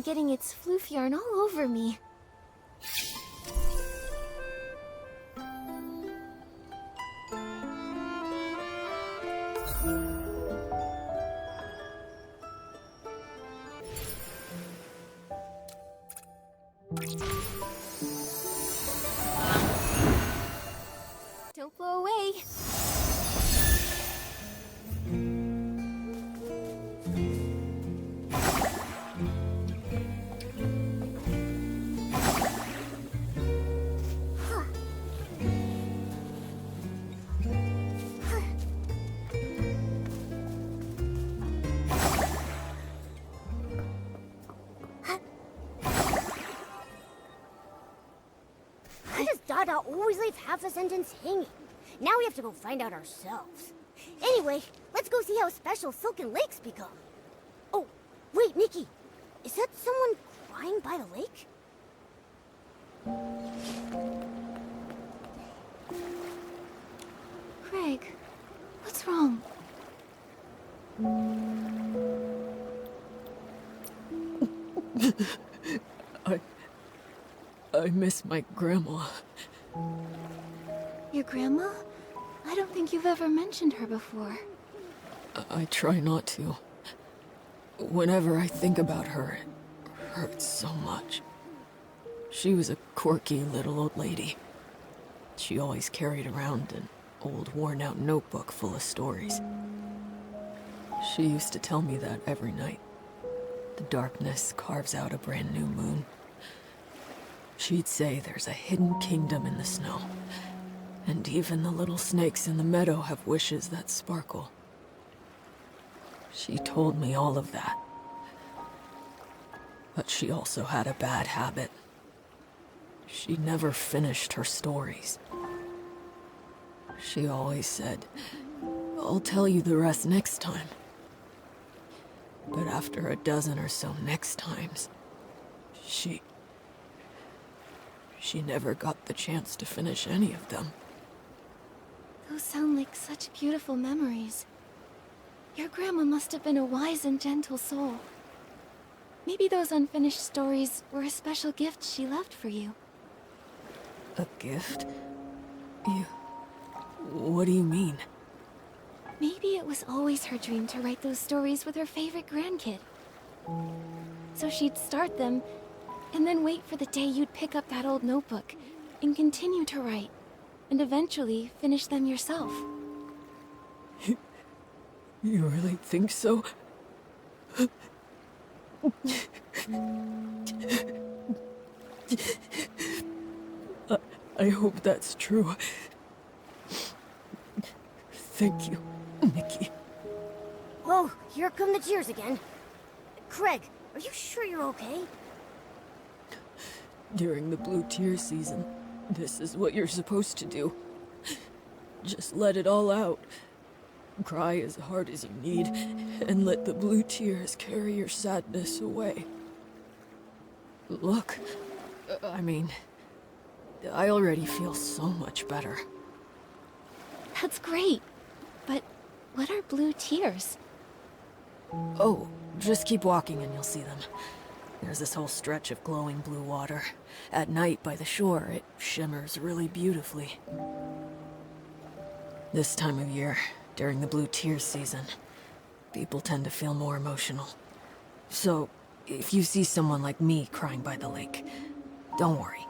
mind getting its floof yarn all over me. Don't blow away. Why does Dada always leave half a sentence hanging? Now we have to go find out ourselves. Anyway, let's go see how special Silken Lakes become. Oh, wait, Nikki. Is that someone crying by the lake? Craig, what's wrong? I miss my grandma. Your grandma? I don't think you've ever mentioned her before. I try not to. Whenever I think about her, it hurts so much. She was a quirky little old lady. She always carried around an old worn-out notebook full of stories. She used to tell me that every night. The darkness carves out a brand new moon. She'd say there's a hidden kingdom in the snow, and even the little snakes in the meadow have wishes that sparkle. She told me all of that. But she also had a bad habit. She never finished her stories. She always said, "I'll tell you the rest next time." But after a dozen or so next times, she never got the chance to finish any of them. Those sound like such beautiful memories. Your grandma must have been a wise and gentle soul. Maybe those unfinished stories were a special gift she left for you. A gift? What do you mean? Maybe it was always her dream to write those stories with her favorite grandkid. So she'd start them, and then wait for the day you'd pick up that old notebook and continue to write, and eventually finish them yourself. You really think so? I hope that's true. Thank you, Nikki. Oh, here come the tears again. Craig, are you sure you're okay? During the blue tear season, this is what you're supposed to do. Just let it all out. Cry as hard as you need, and let the blue tears carry your sadness away. Look, I already feel so much better. That's great. But what are blue tears? Oh, just keep walking and you'll see them. There's this whole stretch of glowing blue water. At night by the shore, it shimmers really beautifully. This time of year, during the blue tears season, people tend to feel more emotional. So, if you see someone like me crying by the lake, don't worry.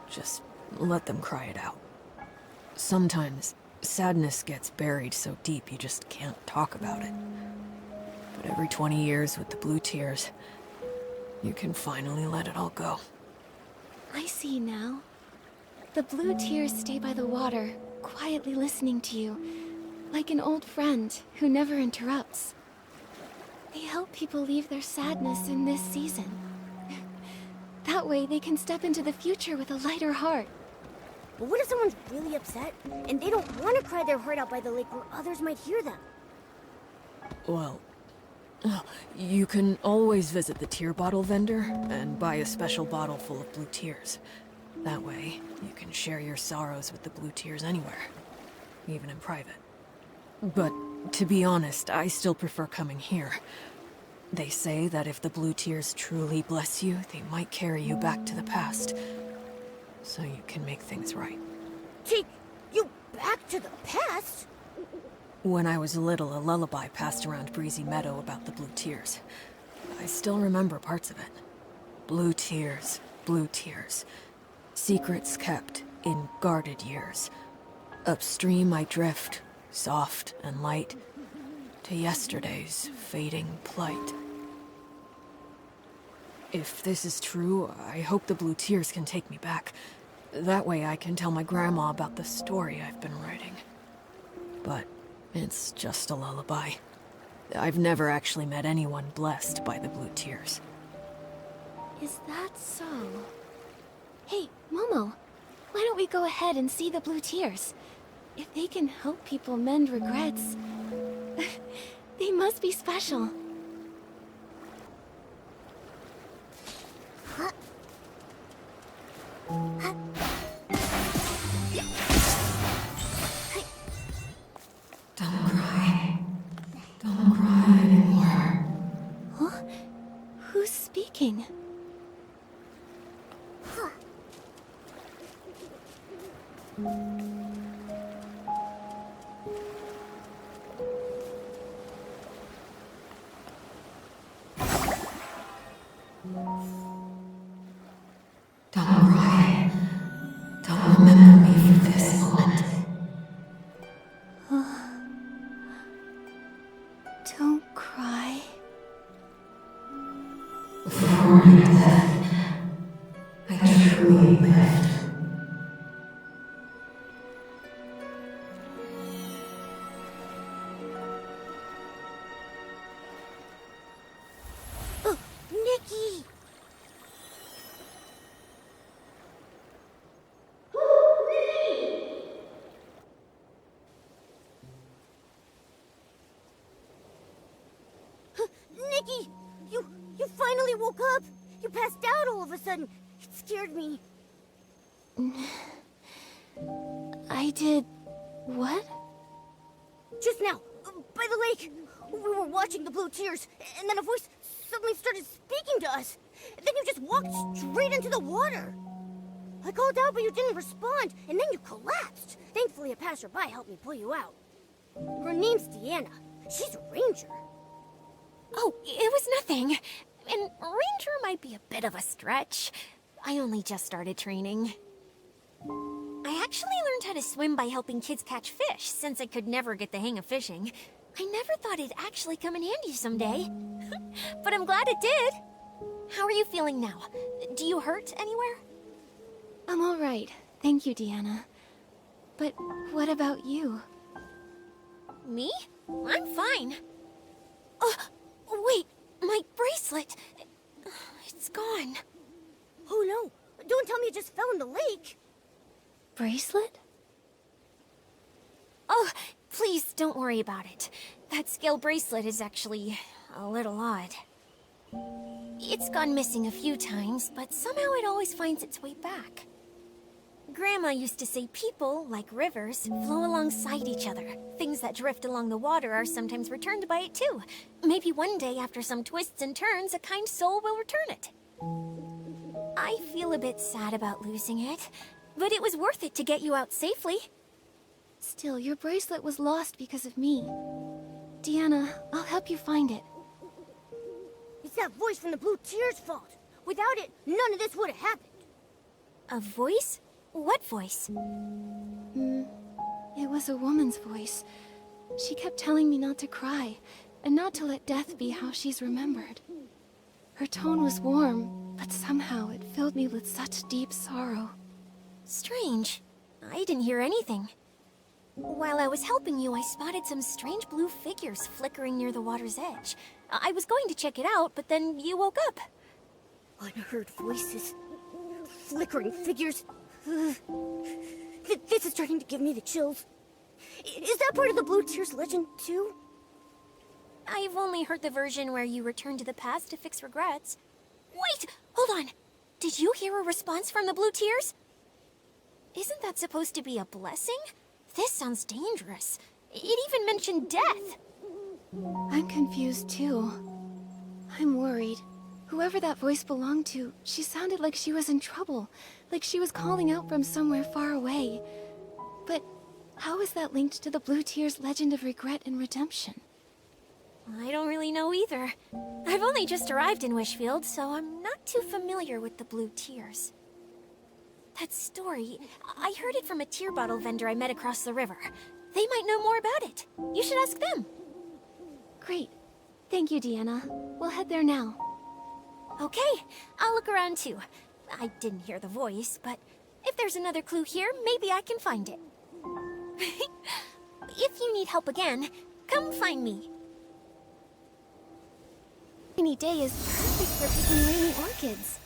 Just let them cry it out. Sometimes, sadness gets buried so deep you just can't talk about it. But every 20 years with the blue tears, you can finally let it all go. I see now. The blue tears stay by the water, quietly listening to you, like an old friend who never interrupts. They help people leave their sadness in this season. That way they can step into the future with a lighter heart. But what if someone's really upset, and they don't want to cry their heart out by the lake where others might hear them? Well, you can always visit the tear bottle vendor and buy a special bottle full of blue tears. That way, you can share your sorrows with the blue tears anywhere, even in private. But to be honest, I still prefer coming here. They say that if the blue tears truly bless you, they might carry you back to the past, so you can make things right. Take you back to the past? When I was little, a lullaby passed around Breezy Meadow about the blue tears. I still remember parts of it. Blue tears, secrets kept in guarded years. Upstream I drift, soft and light, to yesterday's fading plight. If this is true, I hope the blue tears can take me back. That way I can tell my grandma about the story I've been writing. But it's just a lullaby. I've never actually met anyone blessed by the blue tears. Is that so? Hey, Momo, why don't we go ahead and see the blue tears? If they can help people mend regrets, they must be special. Don't cry. Don't cry anymore. Huh? Who's speaking? Don't cry. Don't remember me for this moment. Don't cry. Before my death, I truly lived. Nikki! Nikki! You finally woke up! You passed out all of a sudden. It scared me. I did... what? Just now, by the lake, we were watching the blue tears, and then a voice suddenly started speaking to us. Then you just walked straight into the water. I called out, but you didn't respond, and then you collapsed. Thankfully, a passerby helped me pull you out. Her name's Deanna. She's a ranger. Oh, it was nothing. And ranger might be a bit of a stretch. I only just started training. I actually learned how to swim by helping kids catch fish, since I could never get the hang of fishing. I never thought it'd actually come in handy someday. But I'm glad it did. How are you feeling now? Do you hurt anywhere? I'm all right. Thank you, Deanna. But what about you? Me? I'm fine. Wait, my bracelet. It's gone. Oh no, don't tell me it just fell in the lake. Bracelet? Oh, please don't worry about it. That scale bracelet is actually a little odd. It's gone missing a few times, but somehow it always finds its way back. Grandma used to say people, like rivers, flow alongside each other. Things that drift along the water are sometimes returned by it too. Maybe one day, after some twists and turns, a kind soul will return it. I feel a bit sad about losing it, but it was worth it to get you out safely. Still, your bracelet was lost because of me. Deanna, I'll help you find it. It's that voice from the blue tears' fault. Without it, none of this would have happened. A voice? What voice? It was a woman's voice. She kept telling me not to cry, and not to let death be how she's remembered. Her tone was warm, but somehow it filled me with such deep sorrow. Strange. I didn't hear anything. While I was helping you, I spotted some strange blue figures flickering near the water's edge. I was going to check it out, but then you woke up. Unheard voices. Flickering figures. This is starting to give me the chills. Is that part of the Blue Tears legend, too? I've only heard the version where you return to the past to fix regrets. Wait! Hold on! Did you hear a response from the Blue Tears? Isn't that supposed to be a blessing? This sounds dangerous. It even mentioned death. I'm confused too. I'm worried. Whoever that voice belonged to, she sounded like she was in trouble, like she was calling out from somewhere far away. But how is that linked to the Blue Tear's legend of regret and redemption? I don't really know either. I've only just arrived in Wishfield, so I'm not too familiar with the Blue Tears. That story, I heard it from a tear bottle vendor I met across the river. They might know more about it. You should ask them. Great. Thank you, Deanna. We'll head there now. Okay, I'll look around too. I didn't hear the voice, but if there's another clue here, maybe I can find it. If you need help again, come find me. Rainy day is perfect for picking rainy orchids.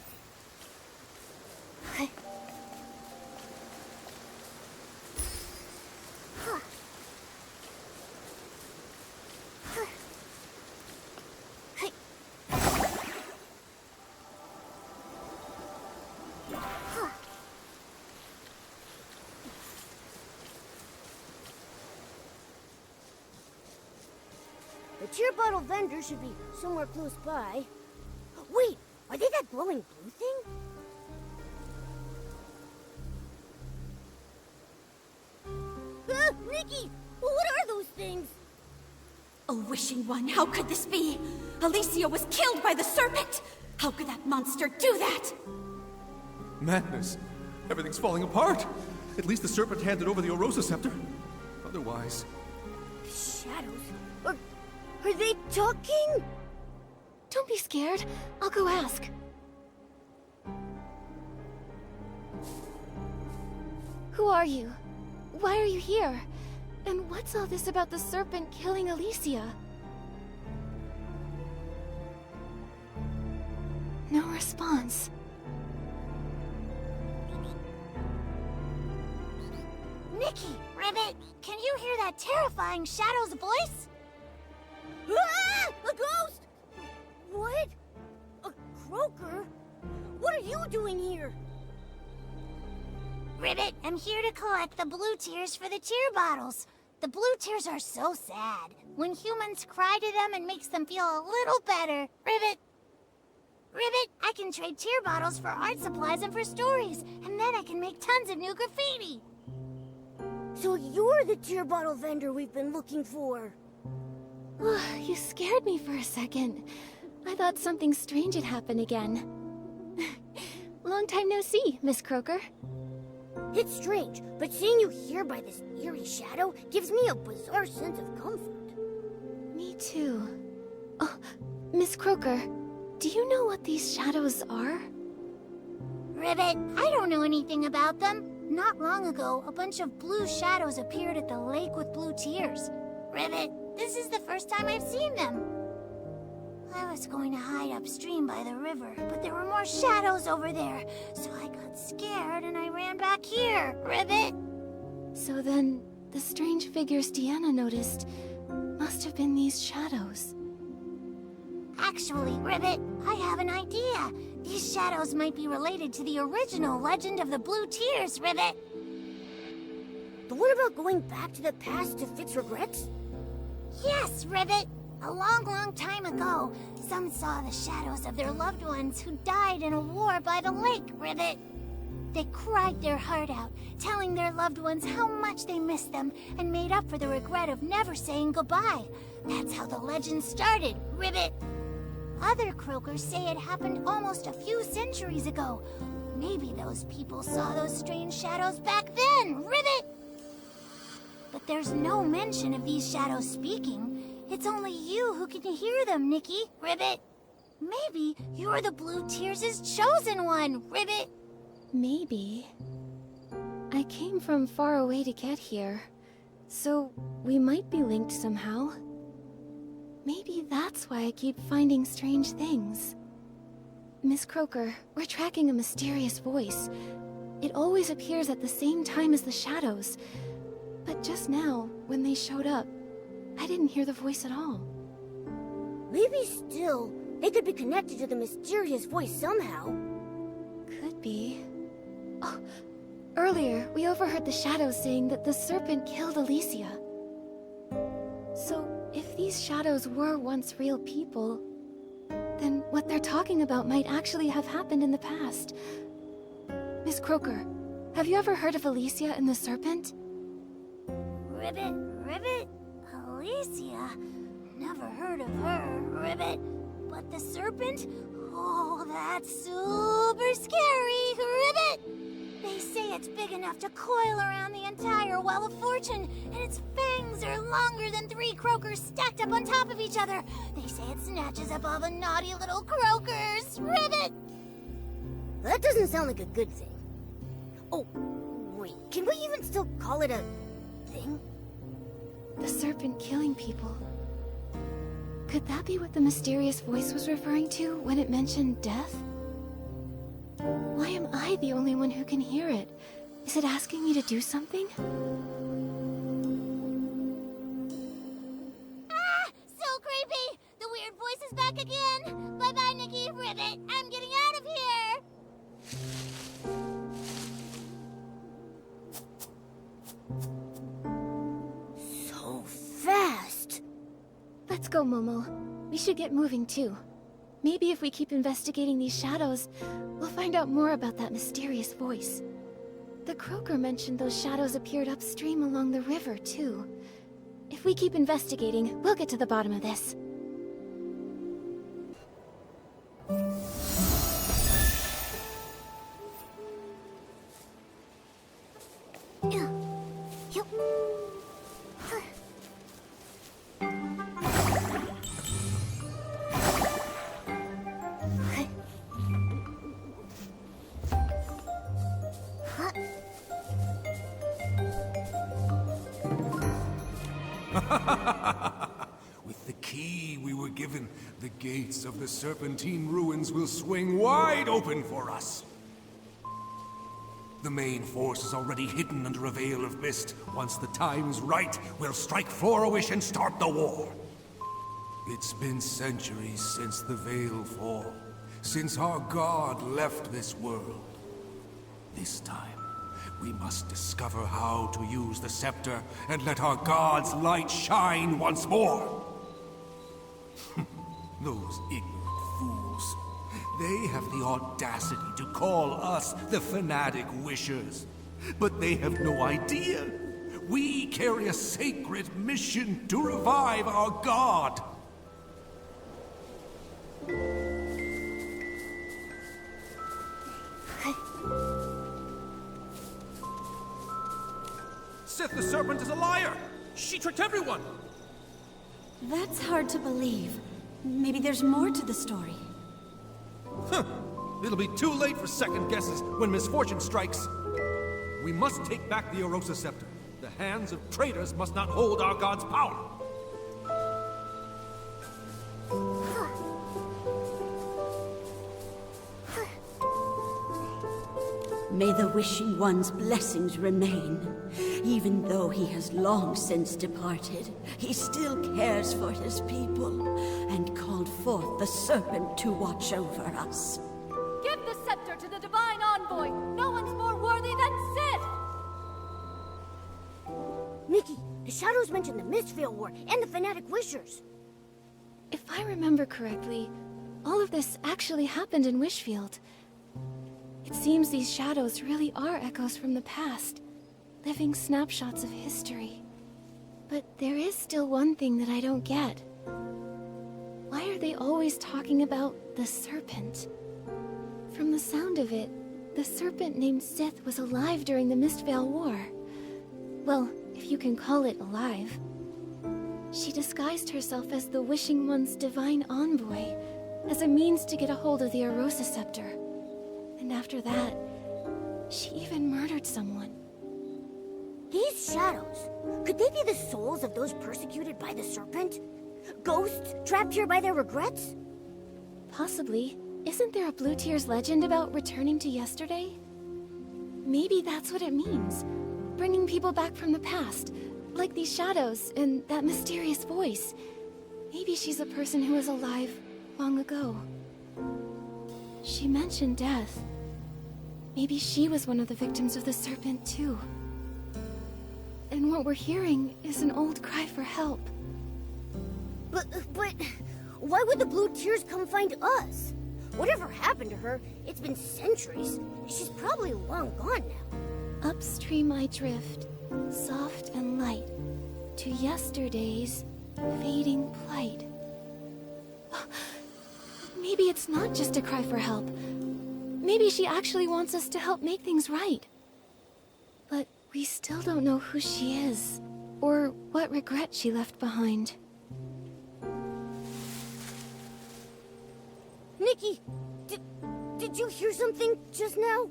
The tear bottle vendor should be somewhere close by. Wait, are they that glowing blue thing? Nikki! What are those things? A wishing one, how could this be? Alicia was killed by the serpent! How could that monster do that? Madness. Everything's falling apart. At least the serpent handed over the Orosa scepter. Otherwise... Shadows? Are they talking? Don't be scared. I'll go ask. Who are you? Why are you here? And what's all this about the serpent killing Alicia? No response. Nikki! Ribbit, can you hear that terrifying Shadow's voice? Ah! A ghost! What? A croaker? What are you doing here? Ribbit, I'm here to collect the blue tears for the tear bottles. The blue tears are so sad. When humans cry to them, it makes them feel a little better. Ribbit! Ribbit, I can trade tear bottles for art supplies and for stories, and then I can make tons of new graffiti. So you're the tear bottle vendor we've been looking for. You scared me for a second. I thought something strange had happened again. Long time no see, Miss Croaker. It's strange, but seeing you here by this eerie shadow gives me a bizarre sense of comfort. Me too. Oh, Miss Croaker, do you know what these shadows are? Ribbit, I don't know anything about them. Not long ago, a bunch of blue shadows appeared at the lake with blue tears. Ribbit, this is the first time I've seen them. I was going to hide upstream by the river, but there were more shadows over there, so I got scared and I ran back here. Ribbit! So then, the strange figures Deanna noticed must have been these shadows. Actually, Ribbit, I have an idea. These shadows might be related to the original legend of the Blue Tears, Ribbit. But what about going back to the past to fix regrets? Yes, Ribbit. A long, long time ago, some saw the shadows of their loved ones who died in a war by the lake, Ribbit. They cried their heart out, telling their loved ones how much they missed them and made up for the regret of never saying goodbye. That's how the legend started, Ribbit. Other croakers say it happened almost a few centuries ago. Maybe those people saw those strange shadows back then, Ribbit! But there's no mention of these shadows speaking. It's only you who can hear them, Nikki, Ribbit. Maybe you're the Blue Tears' chosen one, Ribbit. Maybe. I came from far away to get here, so we might be linked somehow. Maybe that's why I keep finding strange things. Miss Croaker, we're tracking a mysterious voice. It always appears at the same time as the shadows. But just now, when they showed up, I didn't hear the voice at all. Maybe still, they could be connected to the mysterious voice somehow. Could be. Oh, earlier, we overheard the shadows saying that the serpent killed Alicia. So, if these shadows were once real people, then what they're talking about might actually have happened in the past. Miss Croker, have you ever heard of Alicia and the Serpent? Ribbit? Alicia? Never heard of her, Ribbit. But the serpent? Oh, that's super scary, Ribbit! They say it's big enough to coil around the entire Well of Fortune, and its fangs are longer than 3 croakers stacked up on top of each other. They say it snatches up all the naughty little croakers, Ribbit! That doesn't sound like a good thing. Oh, wait, can we even still call it a thing? The serpent killing people. Could that be what the mysterious voice was referring to when it mentioned death? Why am I the only one who can hear it? Is it asking me to do something? Ah! So creepy! The weird voice is back again! Bye-bye, Nikki, Ribbit! I'm getting out of here! So fast! Let's go, Momo. We should get moving, too. Maybe if we keep investigating these shadows, we'll find out more about that mysterious voice. The croaker mentioned those shadows appeared upstream along the river, too. If we keep investigating, we'll get to the bottom of this. With the key we were given, the gates of the Serpentine ruins will swing wide open for us. The main force is already hidden under a veil of mist. Once the time is right, we'll strike for a wish and start the war. It's been centuries since the Veil fall, since our god left this world. This time, we must discover how to use the scepter and let our god's light shine once more. Those ignorant fools. They have the audacity to call us the fanatic wishers. But they have no idea. We carry a sacred mission to revive our god. Sith the Serpent is a liar! She tricked everyone! That's hard to believe. Maybe there's more to the story. Huh. It'll be too late for second guesses when misfortune strikes. We must take back the Orosa Scepter. The hands of traitors must not hold our god's power. May the Wishing One's blessings remain. Even though he has long since departed, he still cares for his people and called forth the Serpent to watch over us. Give the scepter to the Divine Envoy! No one's more worthy than Sith! Nikki, the shadows mentioned the Mistveil War and the Fanatic Wishers. If I remember correctly, all of this actually happened in Wishfield. It seems these shadows really are echoes from the past, living snapshots of history. But there is still one thing that I don't get. Why are they always talking about the Serpent? From the sound of it, the serpent named Sith was alive during the Mistveil War. Well, if you can call it alive. She disguised herself as the Wishing One's divine envoy, as a means to get a hold of the Orosa Scepter. And after that, she even murdered someone. These shadows, could they be the souls of those persecuted by the Serpent? Ghosts trapped here by their regrets? Possibly. Isn't there a Blue Tears legend about returning to yesterday? Maybe that's what it means. Bringing people back from the past, like these shadows and that mysterious voice. Maybe she's a person who was alive long ago. She mentioned death. Maybe she was one of the victims of the Serpent, too. And what we're hearing is an old cry for help. But Why would the blue tears come find us? Whatever happened to her, it's been centuries. She's probably long gone now. Upstream I drift, soft and light, to yesterday's fading plight. Maybe it's not just a cry for help. Maybe she actually wants us to help make things right. But we still don't know who she is, or what regret she left behind. Nikki, did you hear something just now?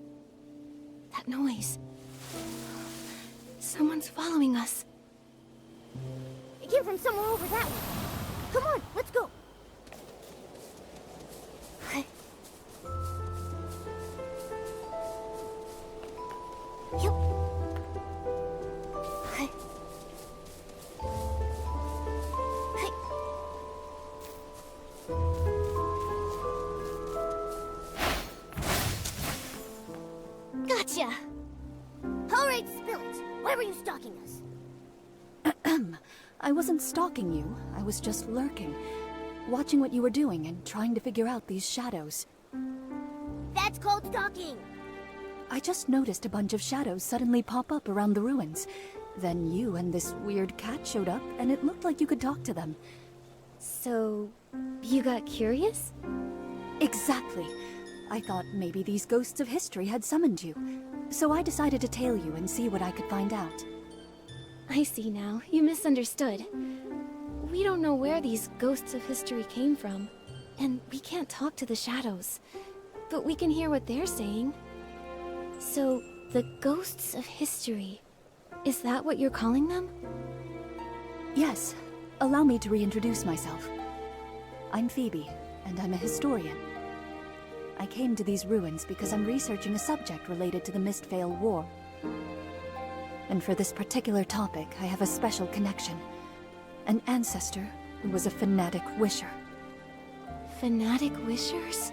That noise. Someone's following us. It came from somewhere over that way. Come on, let's go. Yup. Gotcha! Alright, spill it. Why were you stalking us? I wasn't stalking you. I was just lurking, watching what you were doing and trying to figure out these shadows. That's called stalking! I just noticed a bunch of shadows suddenly pop up around the ruins. Then you and this weird cat showed up, and it looked like you could talk to them. So, you got curious? Exactly. I thought maybe these ghosts of history had summoned you. So I decided to tail you and see what I could find out. I see now. You misunderstood. We don't know where these ghosts of history came from, and we can't talk to the shadows. But we can hear what they're saying. So, the ghosts of history, is that what you're calling them? Yes. Allow me to reintroduce myself. I'm Phoebe, and I'm a historian. I came to these ruins because I'm researching a subject related to the Mistvale War. And for this particular topic, I have a special connection. An ancestor who was a fanatic wisher. Fanatic wishers?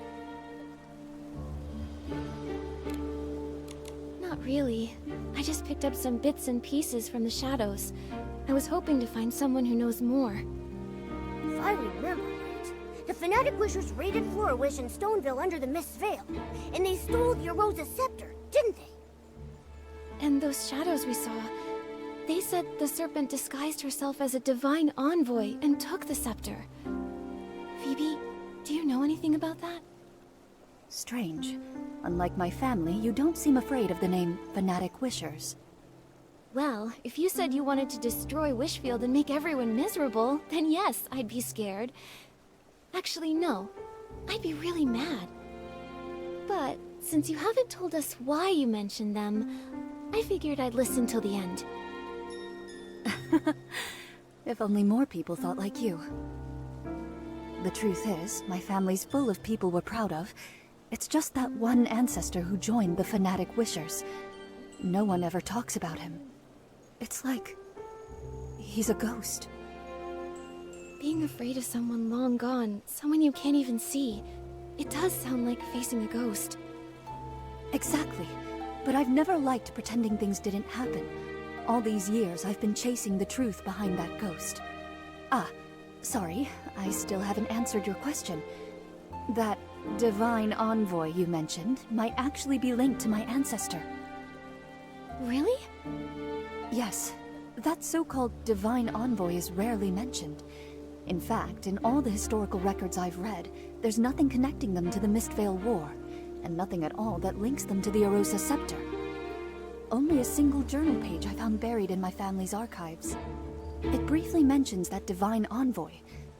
Not really. I just picked up some bits and pieces from the shadows. I was hoping to find someone who knows more. If I remember right, the Fanatic Wishers raided Florawish and Stoneville under the Mist Veil, and they stole the Arosa Scepter, didn't they? And those shadows we saw, they said the serpent disguised herself as a divine envoy and took the scepter. Phoebe, do you know anything about that? Strange. Unlike my family, you don't seem afraid of the name Fanatic Wishers. Well, if you said you wanted to destroy Wishfield and make everyone miserable, then yes, I'd be scared. Actually, no. I'd be really mad. But since you haven't told us why you mentioned them, I figured I'd listen till the end. If only more people thought like you. The truth is, my family's full of people we're proud of. It's just that one ancestor who joined the Fanatic Wishers. No one ever talks about him. It's like he's a ghost. Being afraid of someone long gone, someone you can't even see, it does sound like facing a ghost. Exactly. But I've never liked pretending things didn't happen. All these years, I've been chasing the truth behind that ghost. Ah, sorry, I still haven't answered your question. That divine envoy you mentioned might actually be linked to my ancestor. Really? Yes. That so-called divine envoy is rarely mentioned. In fact, in all the historical records I've read, there's nothing connecting them to the Mistvale War, and nothing at all that links them to the Arosa Scepter. Only a single journal page I found buried in my family's archives. It briefly mentions that divine envoy.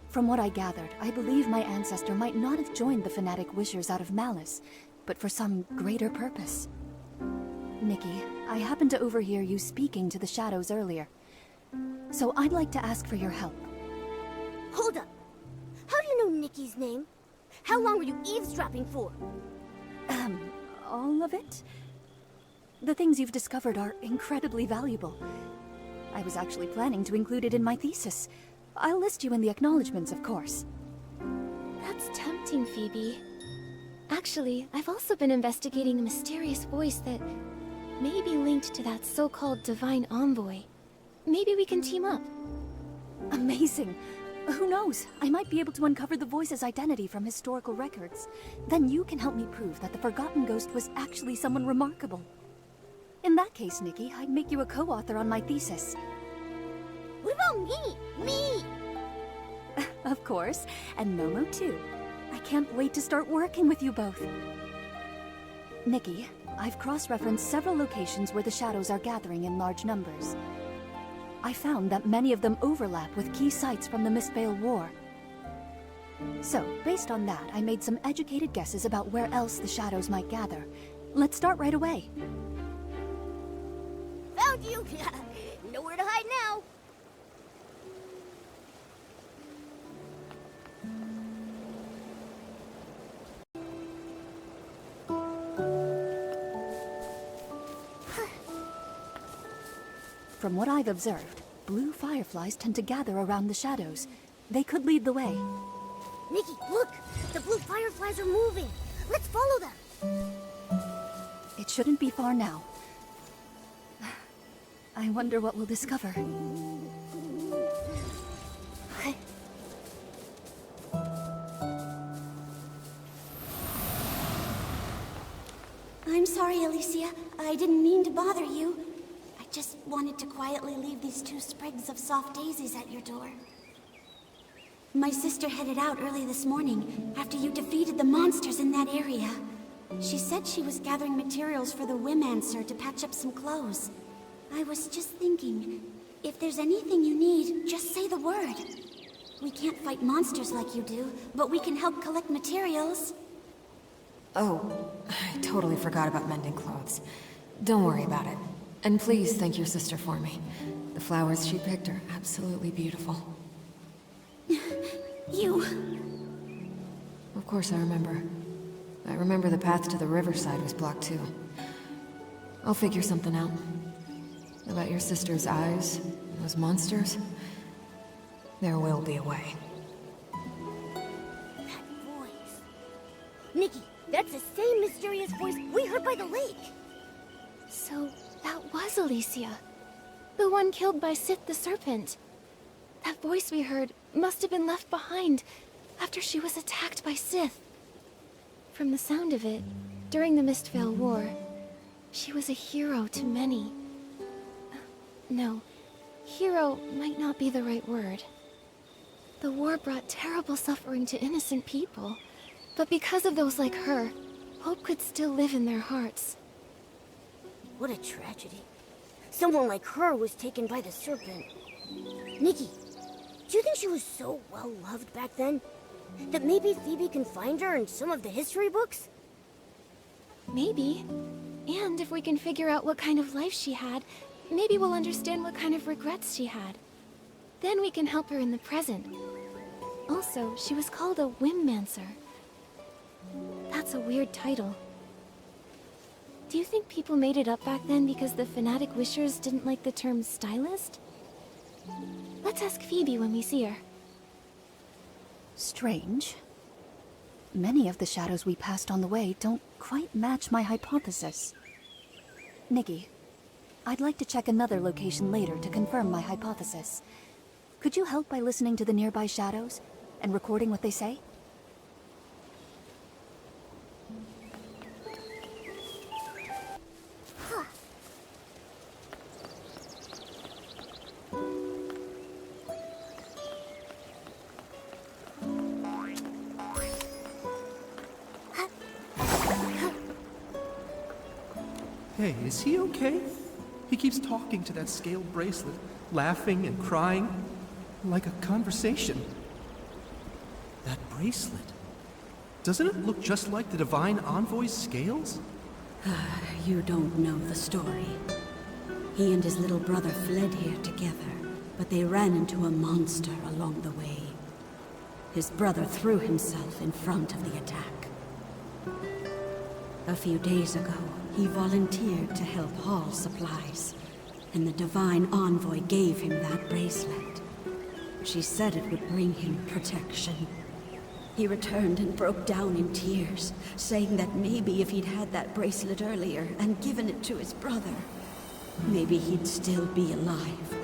From what I gathered, I believe my ancestor might not have joined the Fanatic Wishers out of malice, but for some greater purpose. Nikki, I happened to overhear you speaking to the shadows earlier, so I'd like to ask for your help. Hold up. How do you know Nikki's name? How long were you eavesdropping for? All of it? The things you've discovered are incredibly valuable. I was actually planning to include it in my thesis. I'll list you in the acknowledgements, of course. That's tempting, Phoebe. Actually, I've also been investigating a mysterious voice that may be linked to that so-called divine envoy. Maybe we can team up. Amazing. Who knows? I might be able to uncover the voice's identity from historical records. Then you can help me prove that the Forgotten Ghost was actually someone remarkable. In that case, Nikki, I'd make you a co-author on my thesis. What about me? Me! Of course, and Momo too. I can't wait to start working with you both. Nikki, I've cross-referenced several locations where the shadows are gathering in large numbers. I found that many of them overlap with key sites from the Mistvale War. So, based on that, I made some educated guesses about where else the shadows might gather. Let's start right away. Found you! Nowhere to hide now. From what I've observed, blue fireflies tend to gather around the shadows. They could lead the way. Nikki, look! The blue fireflies are moving! Let's follow them! It shouldn't be far now. I wonder what we'll discover. I'm sorry, Alicia. I didn't mean to bother you. I just wanted to quietly leave these 2 sprigs of soft daisies at your door. My sister headed out early this morning after you defeated the monsters in that area. She said she was gathering materials for the Whimsical to patch up some clothes. I was just thinking, if there's anything you need, just say the word. We can't fight monsters like you do, but we can help collect materials. Oh, I totally forgot about mending clothes. Don't worry about it. And please thank your sister for me. The flowers she picked are absolutely beautiful. You... Of course I remember. I remember the path to the riverside was blocked too. I'll figure something out. About your sister's eyes, and those monsters, there will be a way. That voice. Nikki, that's the same mysterious voice we heard by the lake. So, that was Alicia. The one killed by Sith the Serpent. That voice we heard must have been left behind after she was attacked by Sith. From the sound of it, during the Mistvale War, she was a hero to many. No, hero might not be the right word. The war brought terrible suffering to innocent people, but because of those like her, hope could still live in their hearts. What a tragedy. Someone like her was taken by the Serpent. Nikki, do you think she was so well loved back then? That maybe Phoebe can find her in some of the history books? Maybe. And if we can figure out what kind of life she had, maybe we'll understand what kind of regrets she had. Then we can help her in the present. Also, she was called a whimsical. That's a weird title. Do you think people made it up back then because the fanatic wishers didn't like the term stylist? Let's ask Phoebe when we see her. Strange. Many of the shadows we passed on the way don't quite match my hypothesis. Nikki, I'd like to check another location later to confirm my hypothesis. Could you help by listening to the nearby shadows and recording what they say? Hey, is he okay? He keeps talking to that scaled bracelet, laughing and crying, like a conversation. That bracelet, doesn't it look just like the Divine Envoy's scales? You don't know the story. He and his little brother fled here together, but they ran into a monster along the way. His brother threw himself in front of the attack. A few days ago, he volunteered to help haul supplies, and the Divine Envoy gave him that bracelet. She said it would bring him protection. He returned and broke down in tears, saying that maybe if he'd had that bracelet earlier and given it to his brother, maybe he'd still be alive.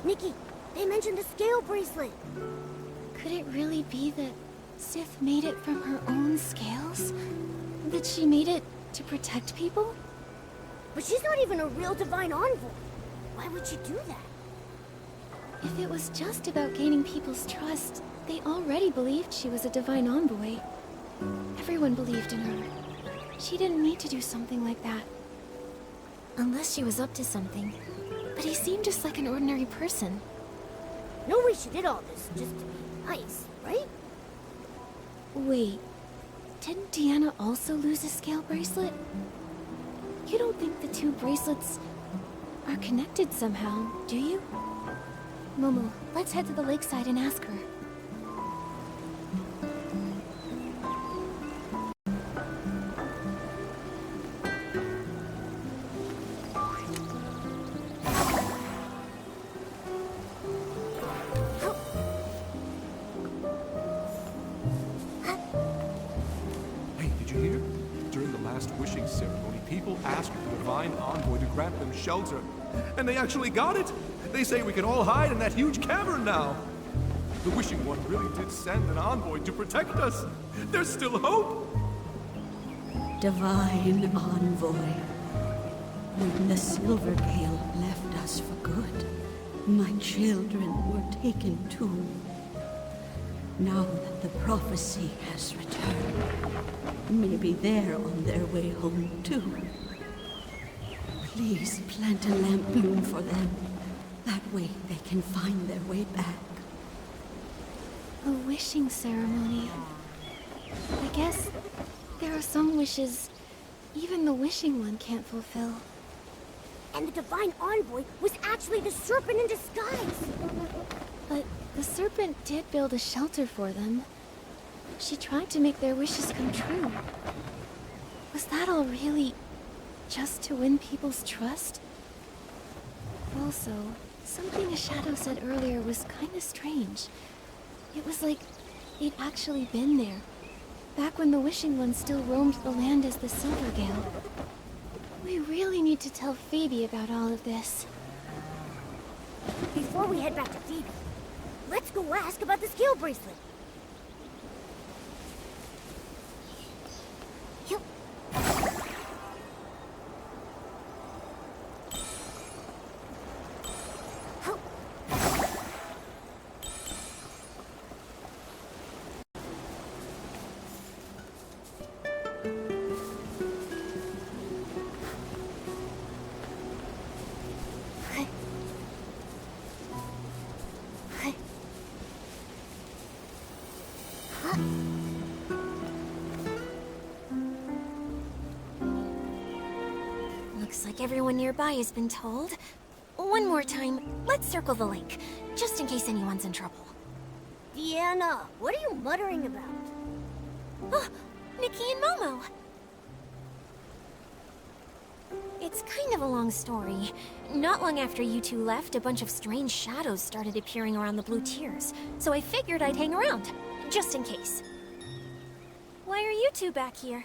Nikki, They mentioned the scale bracelet. Could it really be that Sith made it from her own scales? That she made it to protect people? But she's not even a real divine envoy. Why would she do that? If it was just about gaining people's trust, they already believed she was a divine envoy. Everyone believed in her. She didn't need to do something like that. Unless she was up to something. But he seemed just like an ordinary person. No way she did all this just to be nice, right? Wait, didn't Deanna also lose a scale bracelet? You don't think the two bracelets are connected somehow, do you? Momo, let's head to the lakeside and ask her. Hey, did you hear? During the last wishing ceremony, people asked the divine envoy to grant them shelter. And they actually got it! They say we can all hide in that huge cavern now! The wishing one really did send an envoy to protect us! There's still hope! Divine envoy. When the Silver Gale left us for good, my children were taken too. Now that the prophecy has returned, maybe they're on their way home too. Please plant a lamp bloom for them. That way they can find their way back. A wishing ceremony. I guess there are some wishes even the wishing one can't fulfill. And the divine envoy was actually the serpent in disguise. But the serpent did build a shelter for them. She tried to make their wishes come true. Was that all really just to win people's trust? Also, something a shadow said earlier was kinda strange. It was like they'd actually been there, back when the Wishing One still roamed the land as the Silvergale. We really need to tell Phoebe about all of this. Before we head back to Phoebe, let's go ask about the scale bracelet. Yep. Looks like everyone nearby has been told. One more time, let's circle the lake, just in case anyone's in trouble. Deanna, what are you muttering about? Oh, Nikki and Momo! It's kind of a long story. Not long after you two left, a bunch of strange shadows started appearing around the Blue Tears, so I figured I'd hang around, just in case. Why are you two back here?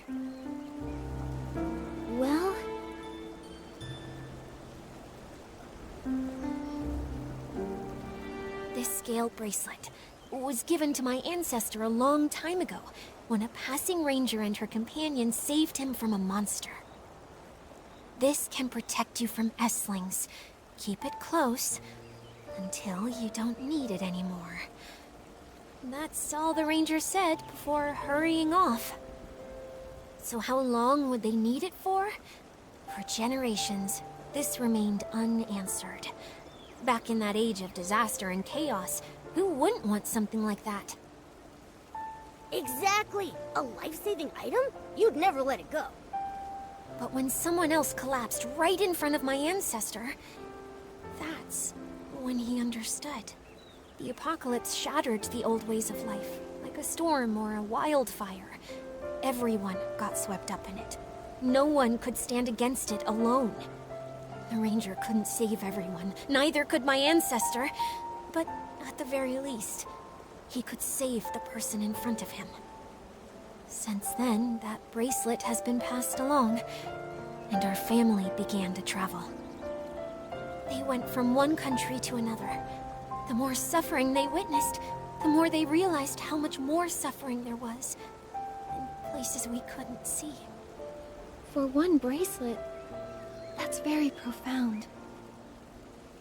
Well... This scale bracelet was given to my ancestor a long time ago, when a passing ranger and her companion saved him from a monster. This can protect you from Esslings. Keep it close until you don't need it anymore. That's all the ranger said before hurrying off. So how long would they need it for? For generations, this remained unanswered. Back in that age of disaster and chaos, who wouldn't want something like that? Exactly! A life-saving item? You'd never let it go. But when someone else collapsed right in front of my ancestor, that's when he understood. The apocalypse shattered the old ways of life, like a storm or a wildfire. Everyone got swept up in it. No one could stand against it alone. The ranger couldn't save everyone, neither could my ancestor, but at the very least, he could save the person in front of him. Since then, that bracelet has been passed along, and our family began to travel. They went from one country to another, The more suffering they witnessed, the more they realized how much more suffering there was. In places we couldn't see. For one bracelet, that's very profound.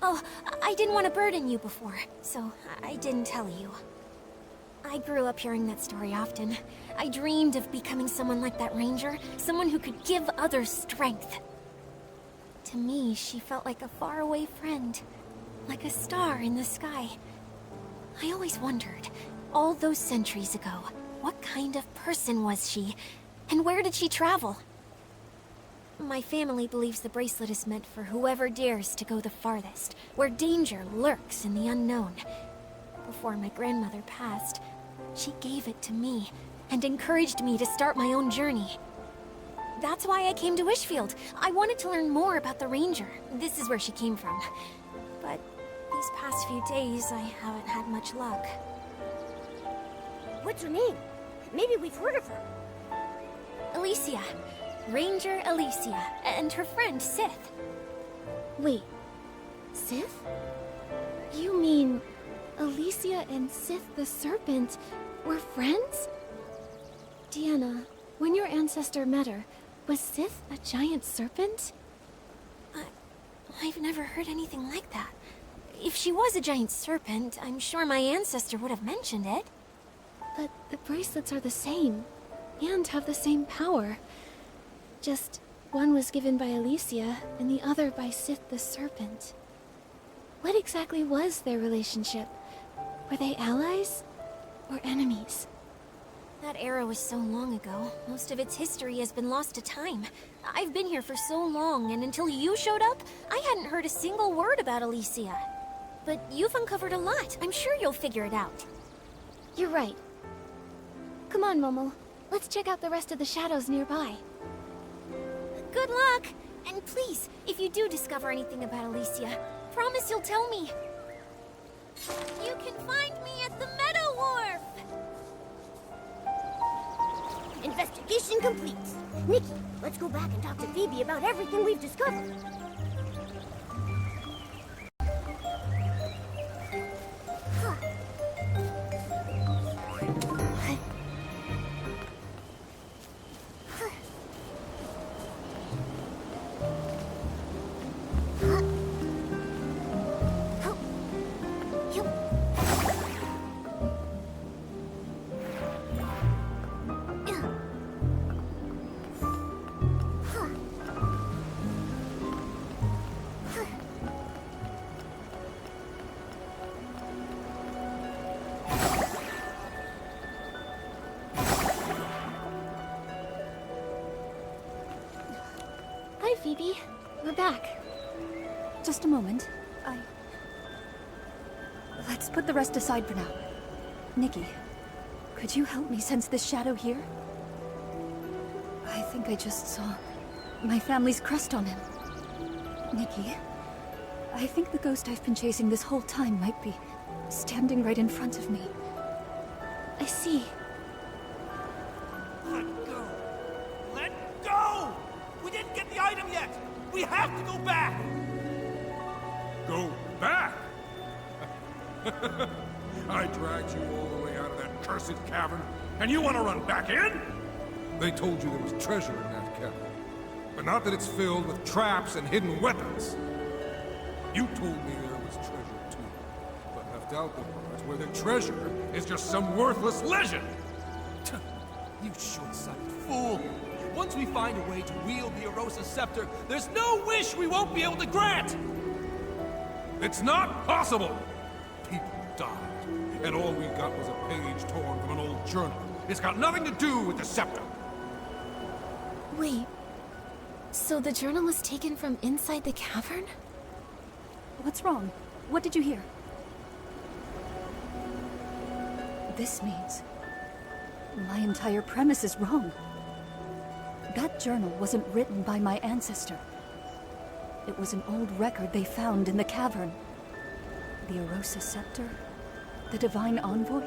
Oh, I didn't want to burden you before, so I didn't tell you. I grew up hearing that story often. I dreamed of becoming someone like that ranger, someone who could give others strength. To me, she felt like a faraway friend, like a star in the sky. I always wondered, all those centuries ago, what kind of person was she, and where did she travel? My family believes the bracelet is meant for whoever dares to go the farthest, where danger lurks in the unknown. Before my grandmother passed, she gave it to me, and encouraged me to start my own journey. That's why I came to Wishfield. I wanted to learn more about the ranger. This is where she came from. But these past few days, I haven't had much luck. What's her name? Maybe we've heard of her. Alicia. Ranger Alicia, and her friend Sith. Wait, Sith? You mean Alicia and Sith the Serpent were friends? Deanna, when your ancestor met her, was Sith a giant serpent? I've never heard anything like that. If she was a giant serpent, I'm sure my ancestor would have mentioned it. But the bracelets are the same, and have the same power. Just one was given by Alicia, and the other by Sith the Serpent. What exactly was their relationship? Were they allies or enemies? That era was so long ago, most of its history has been lost to time. I've been here for so long, and until you showed up, I hadn't heard a single word about Alicia. But you've uncovered a lot. I'm sure you'll figure it out. You're right. Come on, Momo. Let's check out the rest of the shadows nearby. Good luck! And please, if you do discover anything about Alicia, promise you'll tell me. You can find me at the Meadow Wharf! Investigation complete. Nikki, let's go back and talk to Phoebe about everything we've discovered. Hi, Phoebe. We're back. Just a moment. Let's put the rest aside for now. Nikki, could you help me sense this shadow here? I think I just saw my family's crest on him. Nikki, I think the ghost I've been chasing this whole time might be standing right in front of me. I see. Let go! Let go! We didn't get the item yet! We have to go back! Go back? I dragged you all the way out of that cursed cavern, and you want to run back in? They told you there was treasure in that cavern, but not that it's filled with traps and hidden weapons. You told me there was treasure too, but left out the part where the treasure is just some worthless legend. You short-sighted fool! Once we find a way to wield the Erosa Scepter, there's no wish we won't be able to grant! It's not possible! People died, and all we got was a page torn from an old journal. It's got nothing to do with the scepter! Wait. So the journal was taken from inside the cavern? What's wrong? What did you hear? This means my entire premise is wrong. That journal wasn't written by my ancestor. It was an old record they found in the cavern. The Erosa Scepter, the Divine Envoy,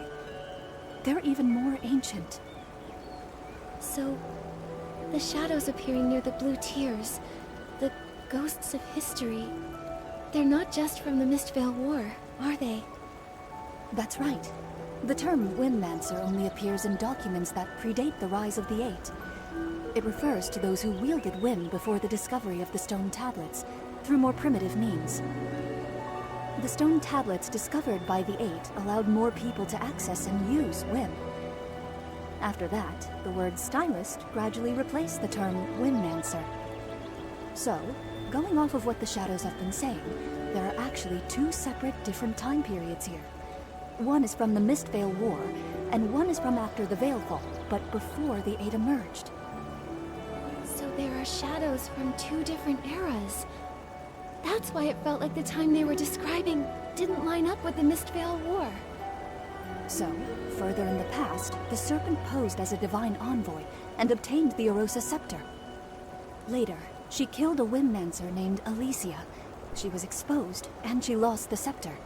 they're even more ancient. So, the shadows appearing near the blue tears, the ghosts of history, they're not just from the Mistvale War, are they? That's right. The term Whimmancer only appears in documents that predate the rise of the Eight. It refers to those who wielded whim before the discovery of the stone tablets, through more primitive means. The stone tablets discovered by the Eight allowed more people to access and use whim. After that, the word stylist gradually replaced the term Whimmancer. So, going off of what the Shadows have been saying, there are actually two separate different time periods here. One is from the Mistvale War, and one is from after the Veilfall, but before the Eight emerged. So there are shadows from two different eras. That's why it felt like the time they were describing didn't line up with the Mistvale War. So, further in the past, the Serpent posed as a divine envoy and obtained the Arosa Scepter. Later, she killed a Whimmancer named Alicia. She was exposed, and she lost the scepter.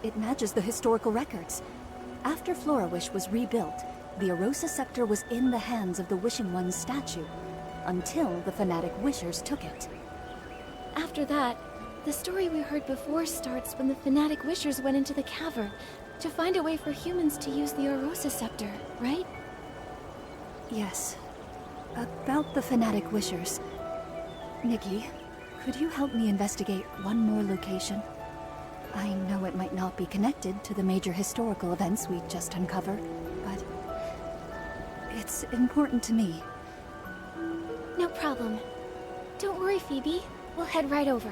It matches the historical records. After Florawish was rebuilt, the Arosa Scepter was in the hands of the Wishing One's statue, until the fanatic Wishers took it. After that, the story we heard before starts when the fanatic Wishers went into the cavern to find a way for humans to use the Arosa Scepter, right? Yes. About the fanatic Wishers. Nikki, could you help me investigate one more location? I know it might not be connected to the major historical events we just uncovered, but it's important to me. No problem. Don't worry, Phoebe. We'll head right over.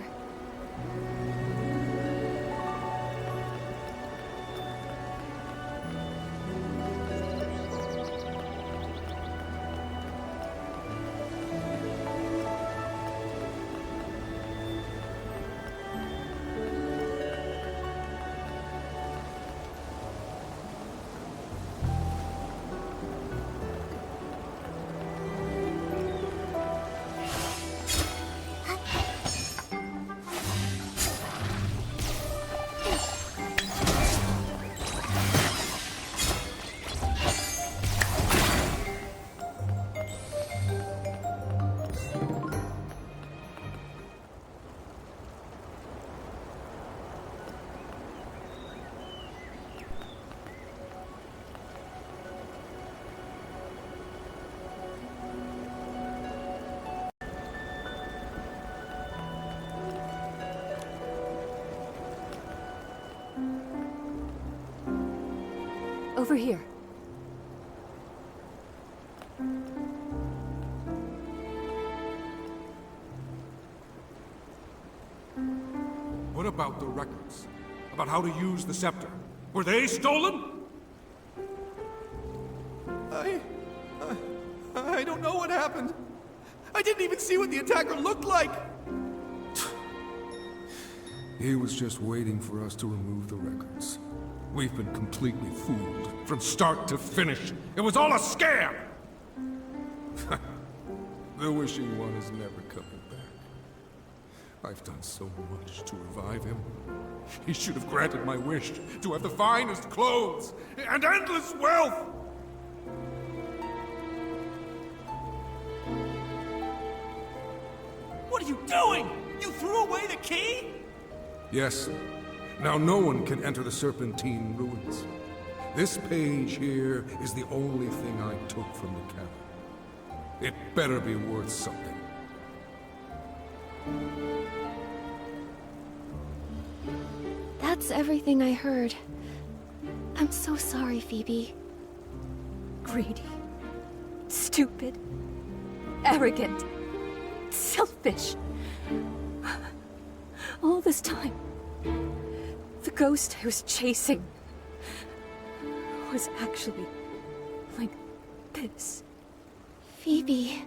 Over here. What about the records? About how to use the scepter? Were they stolen? I don't know what happened. I didn't even see what the attacker looked like. He was just waiting for us to remove the records. We've been completely fooled, from start to finish. It was all a scam! The Wishing One is never coming back. I've done so much to revive him. He should have granted my wish to have the finest clothes and endless wealth! What are you doing? You threw away the key? Yes. Now no one can enter the Serpentine ruins. This page here is the only thing I took from the cavern. It better be worth something. That's everything I heard. I'm so sorry, Phoebe. Greedy. Stupid. Arrogant. Selfish. All this time, the ghost I was chasing was actually like this. Phoebe.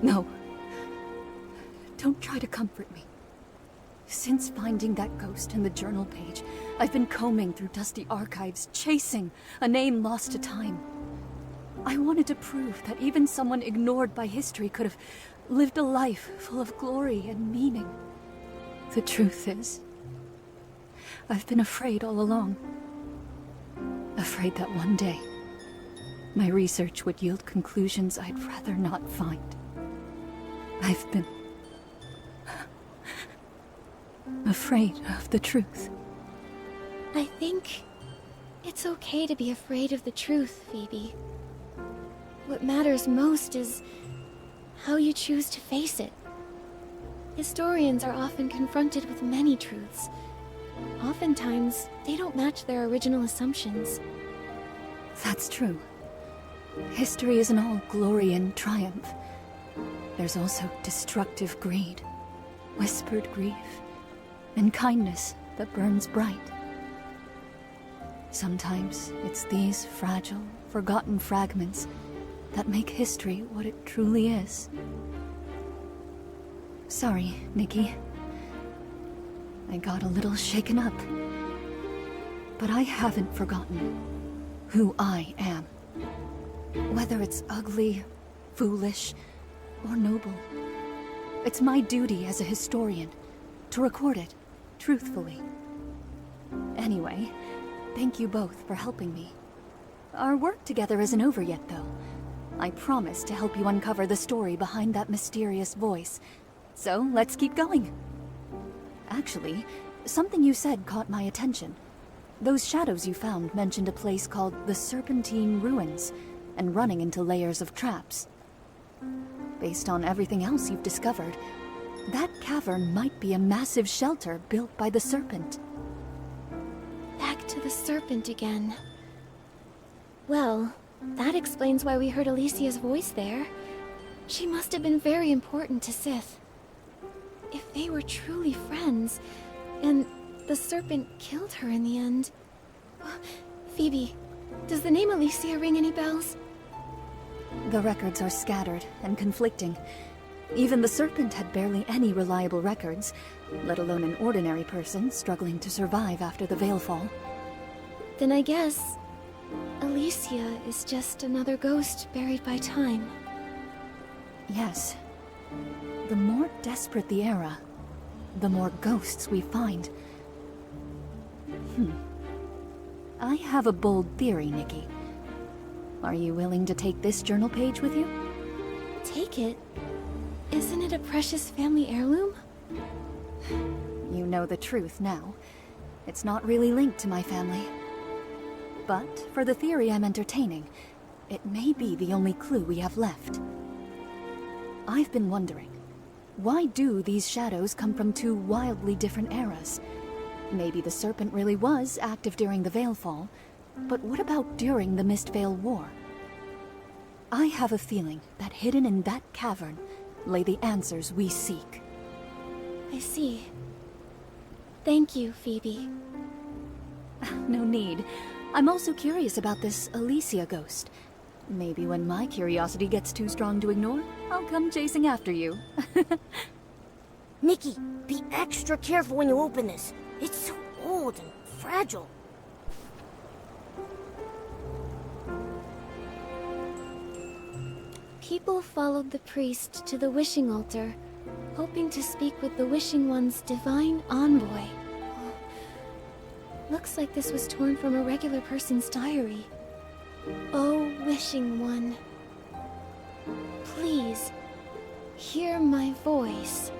No. Don't try to comfort me. Since finding that ghost in the journal page, I've been combing through dusty archives, chasing a name lost to time. I wanted to prove that even someone ignored by history could have lived a life full of glory and meaning. The truth is, I've been afraid all along. Afraid that one day, my research would yield conclusions I'd rather not find. I've been afraid of the truth. I think it's okay to be afraid of the truth, Phoebe. What matters most is how you choose to face it. Historians are often confronted with many truths. Oftentimes, they don't match their original assumptions. That's true. History isn't all glory and triumph. There's also destructive greed, whispered grief, and kindness that burns bright. Sometimes it's these fragile, forgotten fragments that make history what it truly is. Sorry, Nikki. I got a little shaken up. But I haven't forgotten who I am. Whether it's ugly, foolish, or noble. It's my duty as a historian to record it truthfully. Anyway, thank you both for helping me. Our work together isn't over yet, though. I promise to help you uncover the story behind that mysterious voice. So, let's keep going. Actually, something you said caught my attention. Those shadows you found mentioned a place called the Serpentine Ruins, and running into layers of traps. Based on everything else you've discovered, that cavern might be a massive shelter built by the Serpent. Back to the Serpent again. Well, that explains why we heard Alicia's voice there. She must have been very important to Sith. If they were truly friends, and the Serpent killed her in the end... Phoebe, does the name Alicia ring any bells? The records are scattered and conflicting. Even the Serpent had barely any reliable records, let alone an ordinary person struggling to survive after the Veilfall. Then I guess Alicia is just another ghost buried by time. Yes. The more desperate the era, the more ghosts we find. I have a bold theory, Nikki. Are you willing to take this journal page with you? Take it? Isn't it a precious family heirloom? You know the truth now. It's not really linked to my family. But for the theory I'm entertaining, it may be the only clue we have left. I've been wondering, why do these shadows come from two wildly different eras? Maybe the Serpent really was active during the Veilfall, but what about during the Mistveil War? I have a feeling that hidden in that cavern lay the answers we seek. I see. Thank you, Phoebe. No need. I'm also curious about this Alicia ghost. Maybe when my curiosity gets too strong to ignore, I'll come chasing after you. Nikki, be extra careful when you open this. It's so old and fragile. People followed the priest to the wishing altar, hoping to speak with the Wishing One's divine envoy. Looks like this was torn from a regular person's diary. Oh, Wishing One, please, hear my voice.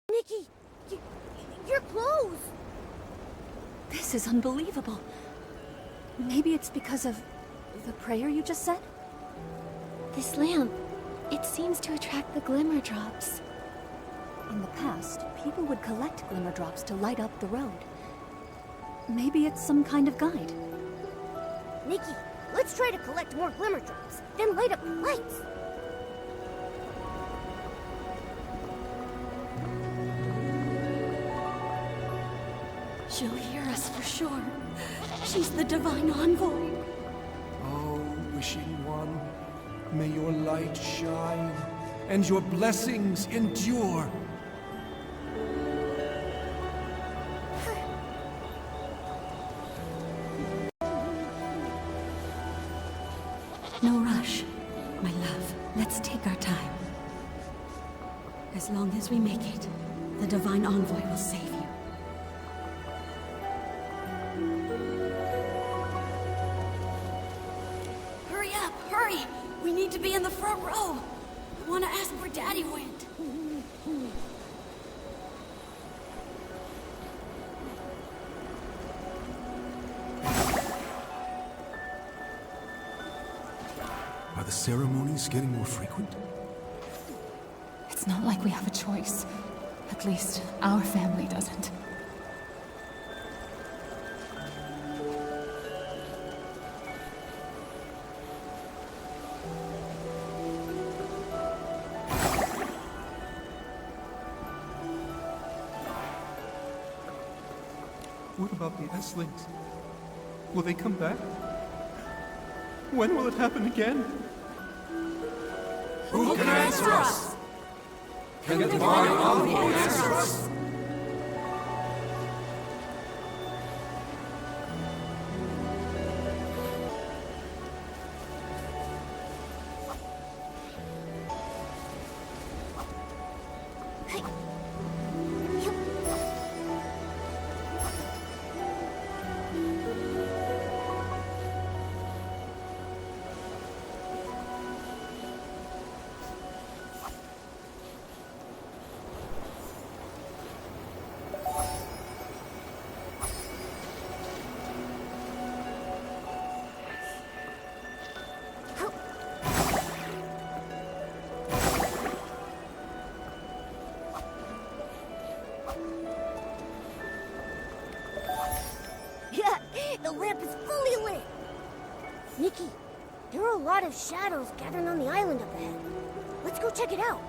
Nikki, your clothes! This is unbelievable. Maybe it's because of the prayer you just said? This lamp, it seems to attract the glimmer drops. In the past, people would collect glimmer drops to light up the road. Maybe it's some kind of guide. Nikki, let's try to collect more glimmer drops, then light up the lights. She'll hear us for sure. She's the divine envoy. Oh, Wishing One, may your light shine and your blessings endure. No rush, my love. Let's take our time. As long as we make it, the divine envoy will save you. Hurry up! Hurry! We need to be in the front row. I want to ask where Daddy went. Are the ceremonies getting more frequent? It's not like we have a choice. At least, our family doesn't. What about the S-Lings? Will they come back? When will it happen again? Who can answer us? Can the Divine Envoy answer us? Yeah, the lamp is fully lit. Nikki, there are a lot of shadows gathering on the island up ahead. Let's go check it out.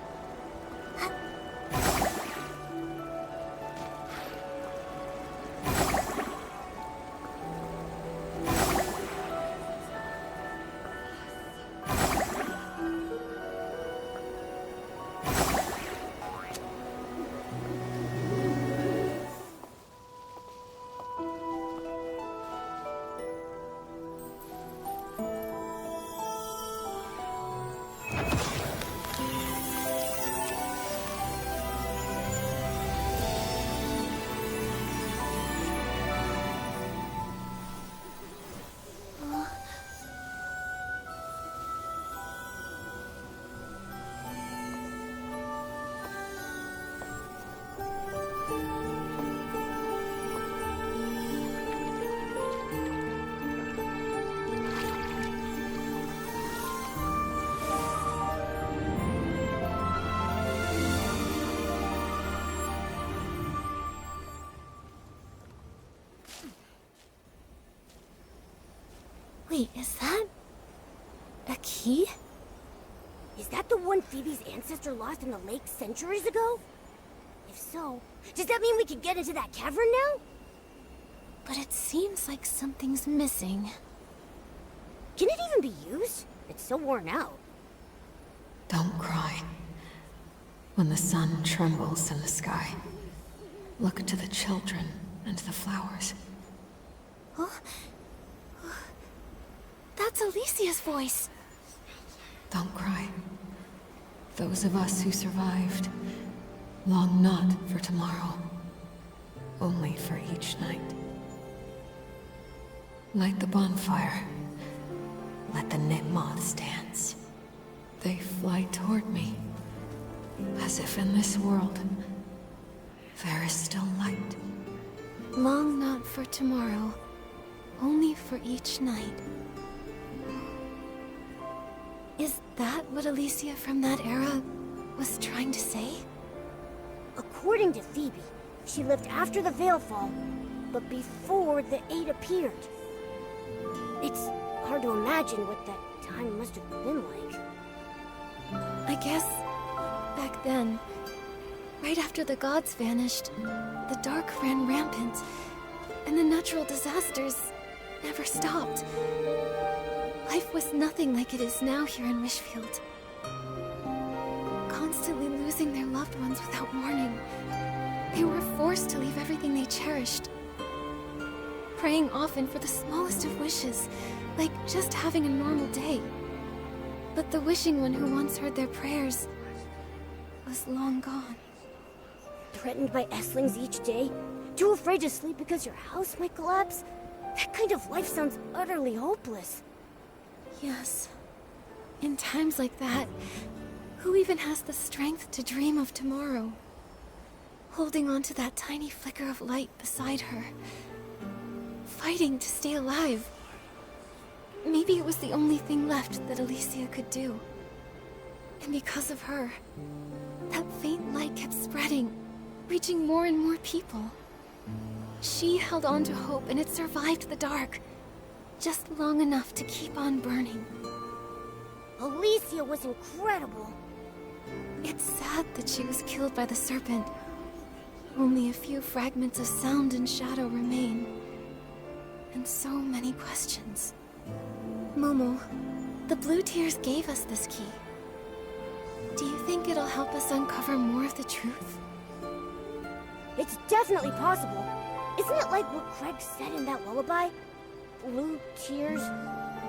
Wait, is that a key? Is that the one Phoebe's ancestor lost in the lake centuries ago? If so, does that mean we can get into that cavern now? But it seems like something's missing. Can it even be used? It's so worn out. Don't cry. When the sun trembles in the sky, look to the children and the flowers. Huh? That's Alicia's voice. Don't cry. Those of us who survived long not for tomorrow, only for each night. Light the bonfire. Let the knit moths dance. They fly toward me, as if in this world there is still light. Long not for tomorrow, only for each night. Is that what Alicia from that era was trying to say? According to Phoebe, she lived after the Veilfall, but before the Eight appeared. It's hard to imagine what that time must have been like. I guess back then, right after the gods vanished, the dark ran rampant, and the natural disasters never stopped. Life was nothing like it is now here in Wishfield. Constantly losing their loved ones without warning, they were forced to leave everything they cherished. Praying often for the smallest of wishes, like just having a normal day. But the wishing one who once heard their prayers was long gone. Threatened by S-Lings each day? Too afraid to sleep because your house might collapse? That kind of life sounds utterly hopeless. Yes, In times like that, who even has the strength to dream of tomorrow? Holding on to that tiny flicker of light beside her. Fighting to stay alive. Maybe it was the only thing left that Alicia could do. And because of her, that faint light kept spreading, reaching more and more people. She held on to hope and it survived the dark. Just long enough to keep on burning. Alicia was incredible. It's sad that she was killed by the serpent. Only a few fragments of sound and shadow remain. And so many questions. Momo, the Blue Tears gave us this key. Do you think it'll help us uncover more of the truth? It's definitely possible. Isn't it like what Craig said in that lullaby? Blue tears,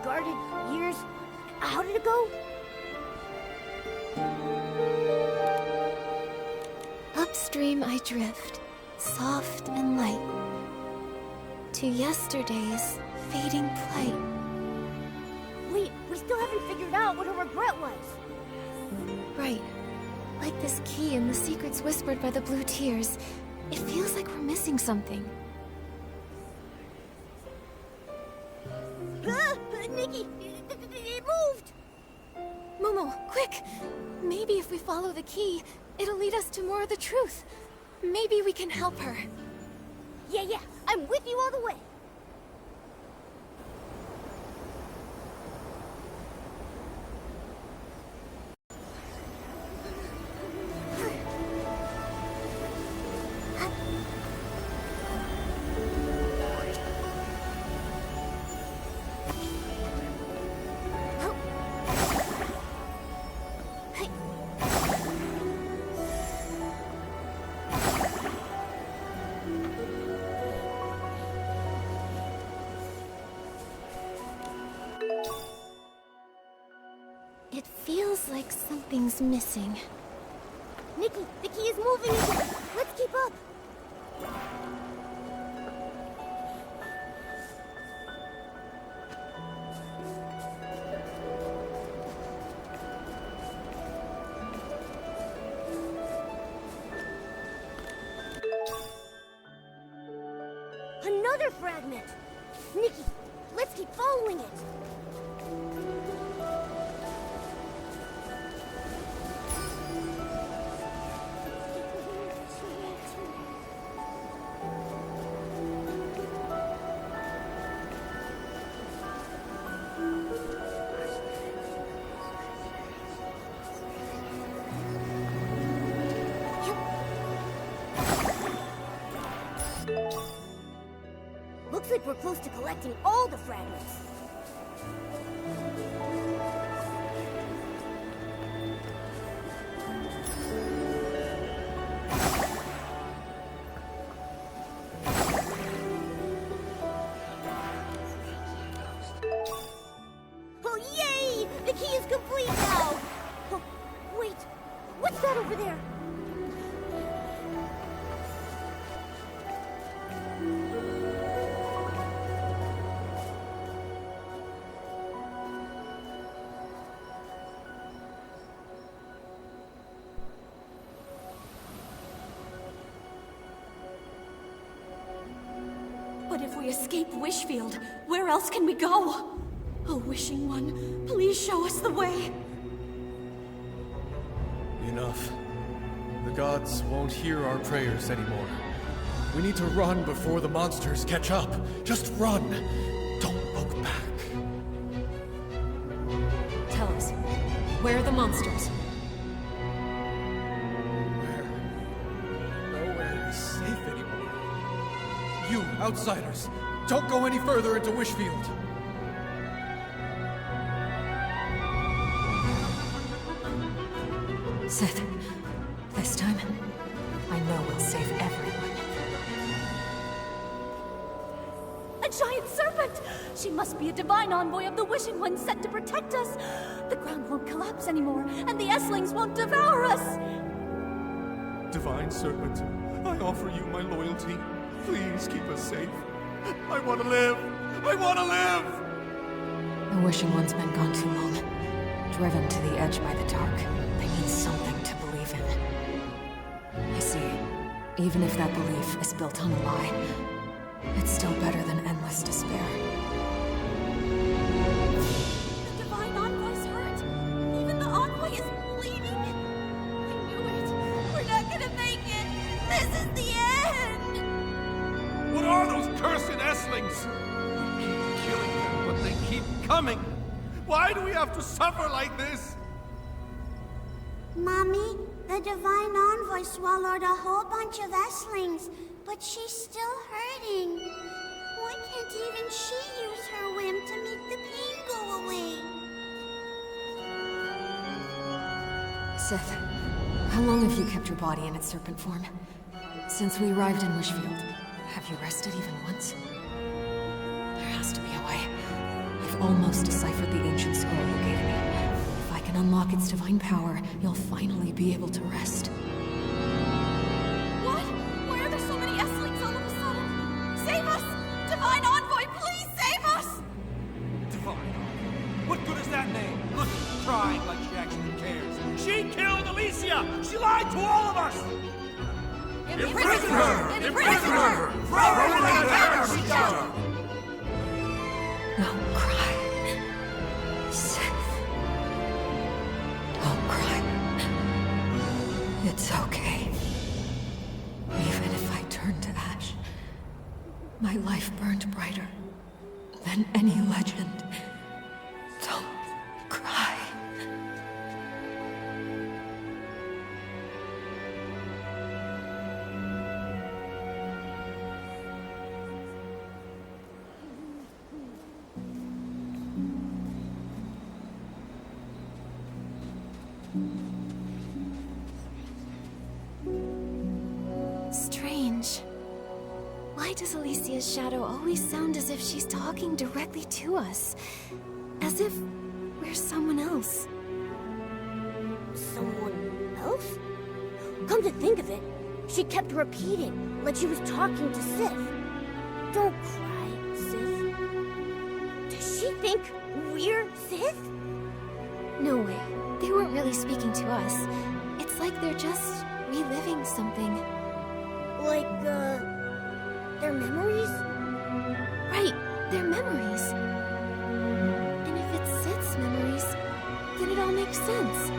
guarded years. How did it go? Upstream I drift, soft and light, to yesterday's fading plight. Wait, we still haven't figured out what her regret was. Right. Like this key and the secrets whispered by the Blue Tears. It feels like we're missing something. Nikki, it moved! Momo, quick! Maybe if we follow the key, it'll lead us to more of the truth. Maybe we can help her. Yeah, I'm with you all the way. It feels like something's missing. Nikki, the key is moving again. Let's keep up. Another fragment. Nikki, let's keep following it. Looks like we're close to collecting all the fragments. Oh, yay! The key is complete now! Oh, wait, what's that over there? But if we escape Wishfield, where else can we go? Oh, Wishing One, please show us the way. Enough. The gods won't hear our prayers anymore. We need to run before the monsters catch up. Just run. Don't look back. Tell us, where are the monsters? Nowhere is safe anymore. You, outsiders, don't go any further into Wishfield. Seth, this time, I know we'll save everyone. A giant serpent! She must be a divine envoy of the Wishing One sent to protect us. The ground won't collapse anymore, and the Esslings won't devour us. Divine Serpent, I offer you my loyalty. Please keep us safe. I want to live! I want to live! The Wishing One's been gone too long. Driven to the edge by the dark, they need something to believe in. You see, even if that belief is built on a lie, it's still better than endless despair. The Divine Envoy's hurt. Even the Envoy is bleeding. I knew it. We're not gonna make it. This is the end. What are those cursed Esslings? We keep killing them, but they keep coming. Why do we have to suffer like this? Mommy, the Divine Envoy swallowed a whole bunch of Esslings, but she's still hurting. Why can't even she use her whim to make the pain go away? Sith, how long have you kept your body in its serpent form? Since we arrived in Wishfield, have you rested even once? There has to be a way. I've almost deciphered the ancient scroll you gave me. If I can unlock its divine power, you'll finally be able to rest. What? Why are there so many Esslings all of a sudden? Save us! Divine Envoy, please save us! Divine Envoy. What good is that name? Look, crying like she actually cares. She killed Alicia! She lied to all of us! Imprison her! Imprison her! Throw her in the tower! She down! Don't cry. Sith. Don't cry. It's okay. Even if I turn to ash, my life burned brighter than any legend. Don't cry. Strange. Why does Alicia's shadow always sound as if she's talking directly to us? As if we're someone else. Someone else? Come to think of it, she kept repeating, like she was talking to Sith. Don't cry, Sith. Does she think we're Sith? No way. They weren't really speaking to us. It's like they're just reliving something. Like, their memories? Right, their memories. And if it's Sith's memories, then it all makes sense.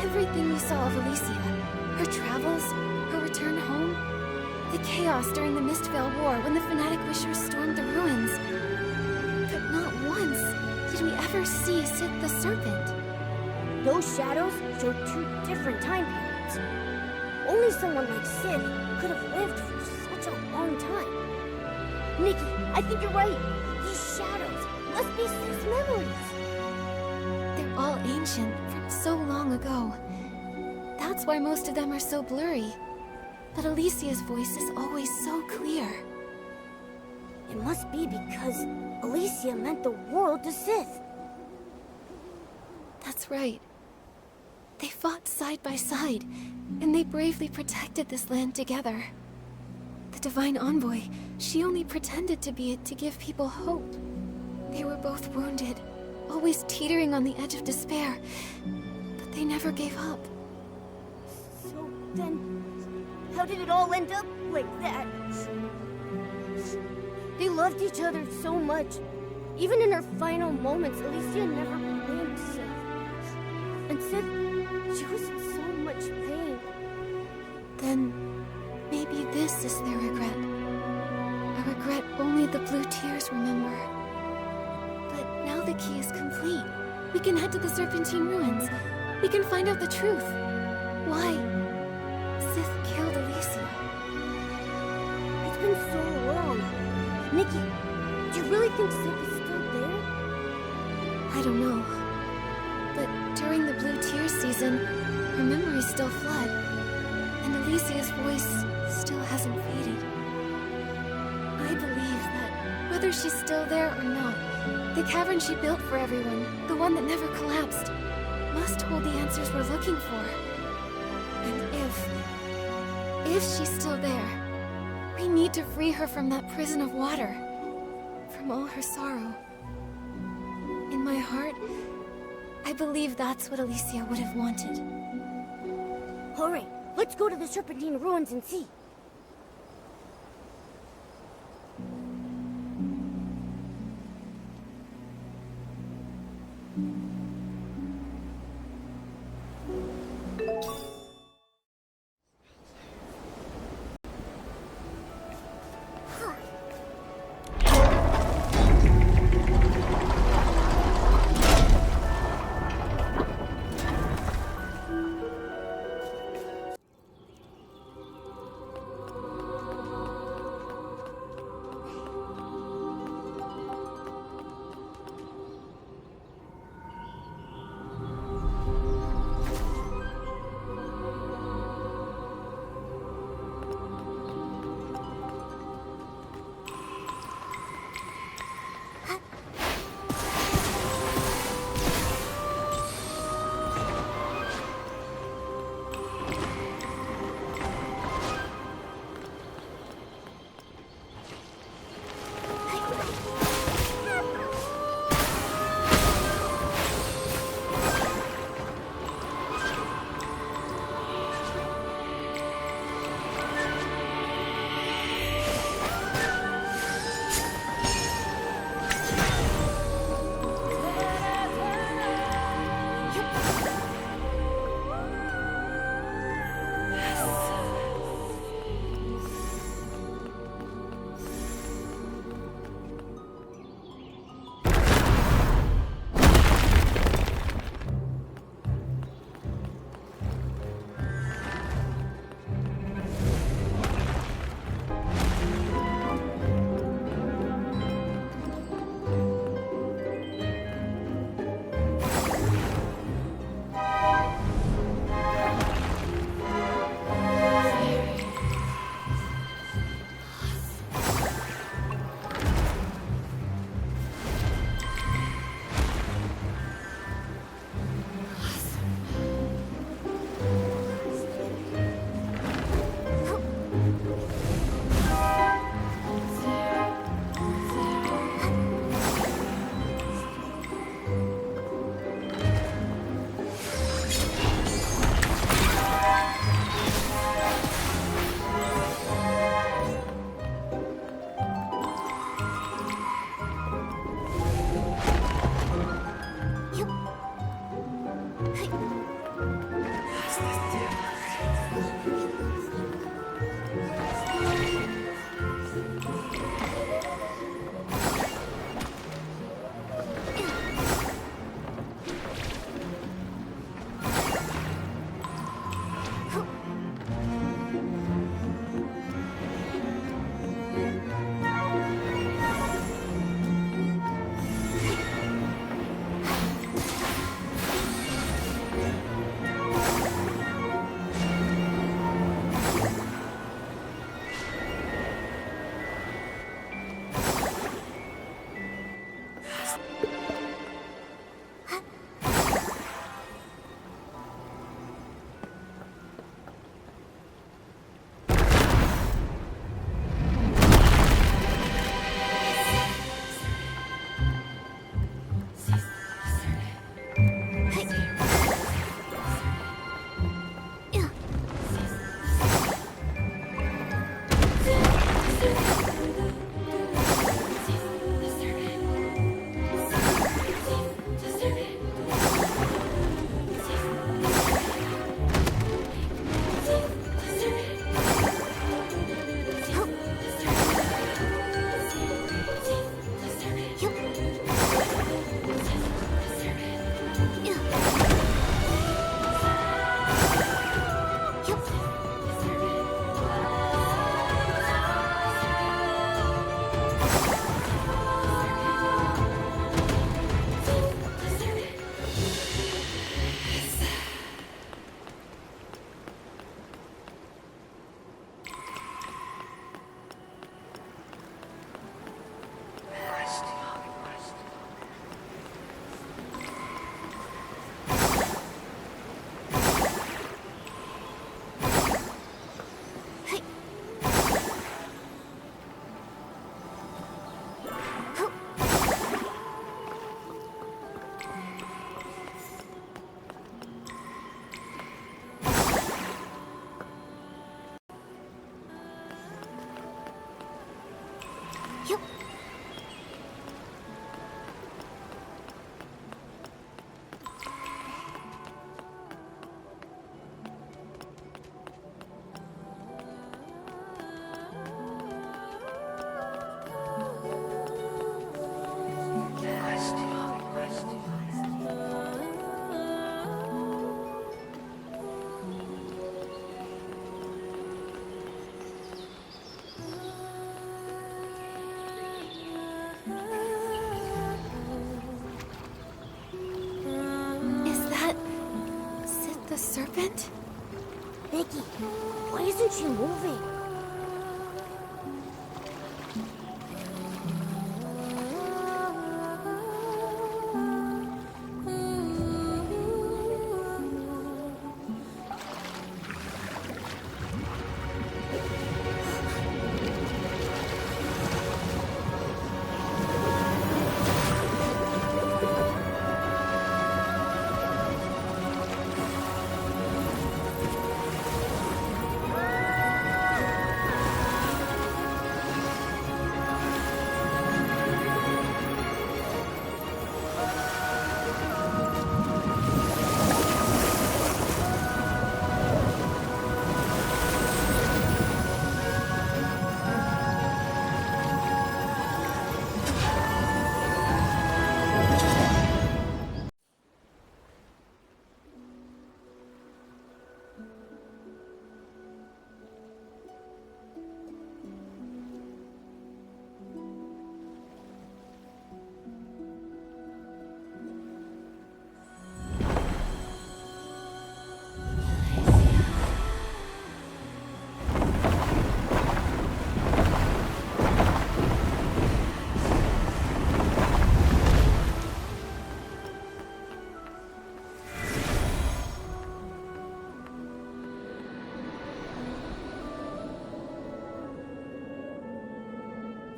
Everything we saw of Alicia, her travels, her return home, the chaos during the Mistvale War when the fanatic wishers stormed the ruins. But not once did we ever see Sith the Serpent. Those shadows show two different time periods. Only someone like Sith could have lived for such a long time. Nikki, I think you're right. These shadows must be Sith's memories. They're all ancient, from so long ago. That's why most of them are so blurry. But Alicia's voice is always so clear. It must be because Alicia meant the world to Sith. That's right. They fought side by side, and they bravely protected this land together. The Divine Envoy, she only pretended to be it to give people hope. They were both wounded, always teetering on the edge of despair, but they never gave up. So then, how did it all end up like that? They loved each other so much. Even in her final moments, Alicia never blamed Sith. And Sith, she was in so much pain. Then, maybe this is their regret. A regret only the blue tears remember. But now the key is complete. We can head to the Serpentine Ruins. We can find out the truth. Why Sith killed Alicia. It's been so long. Nikki, do you really think Sith is still there? I don't know. But during the Blue Tears season, her memories still flood. And Alicia's voice still hasn't faded. I believe that whether she's still there or not, the cavern she built for everyone, the one that never collapsed, must hold the answers we're looking for. And if she's still there, we need to free her from that prison of water, from all her sorrow. In my heart, I believe that's what Alicia would have wanted. Alright, let's go to the Serpentine ruins and see. serpent? Nikki, why isn't she moving?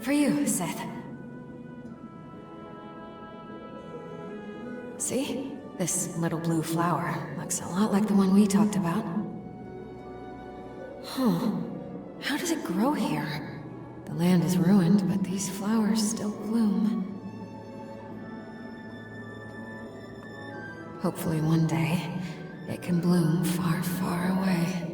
For you, Seth. See? This little blue flower looks a lot like the one we talked about. Huh. How does it grow here? The land is ruined, but these flowers still bloom. Hopefully one day, it can bloom far, far away.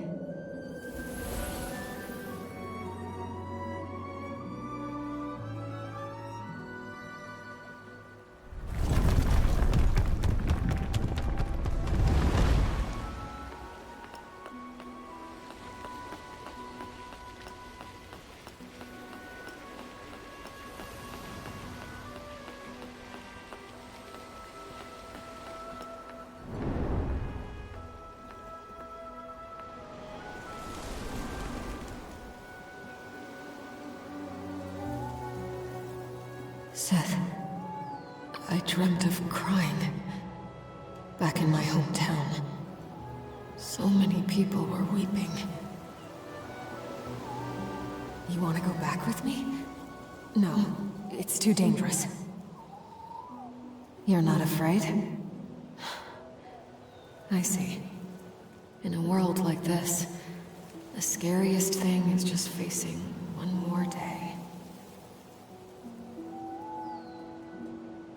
Seth, I dreamt of crying. Back in my hometown. So many people were weeping. You want to go back with me? No, it's too dangerous. You're not afraid? I see. In a world like this, the scariest thing is just facing one more day.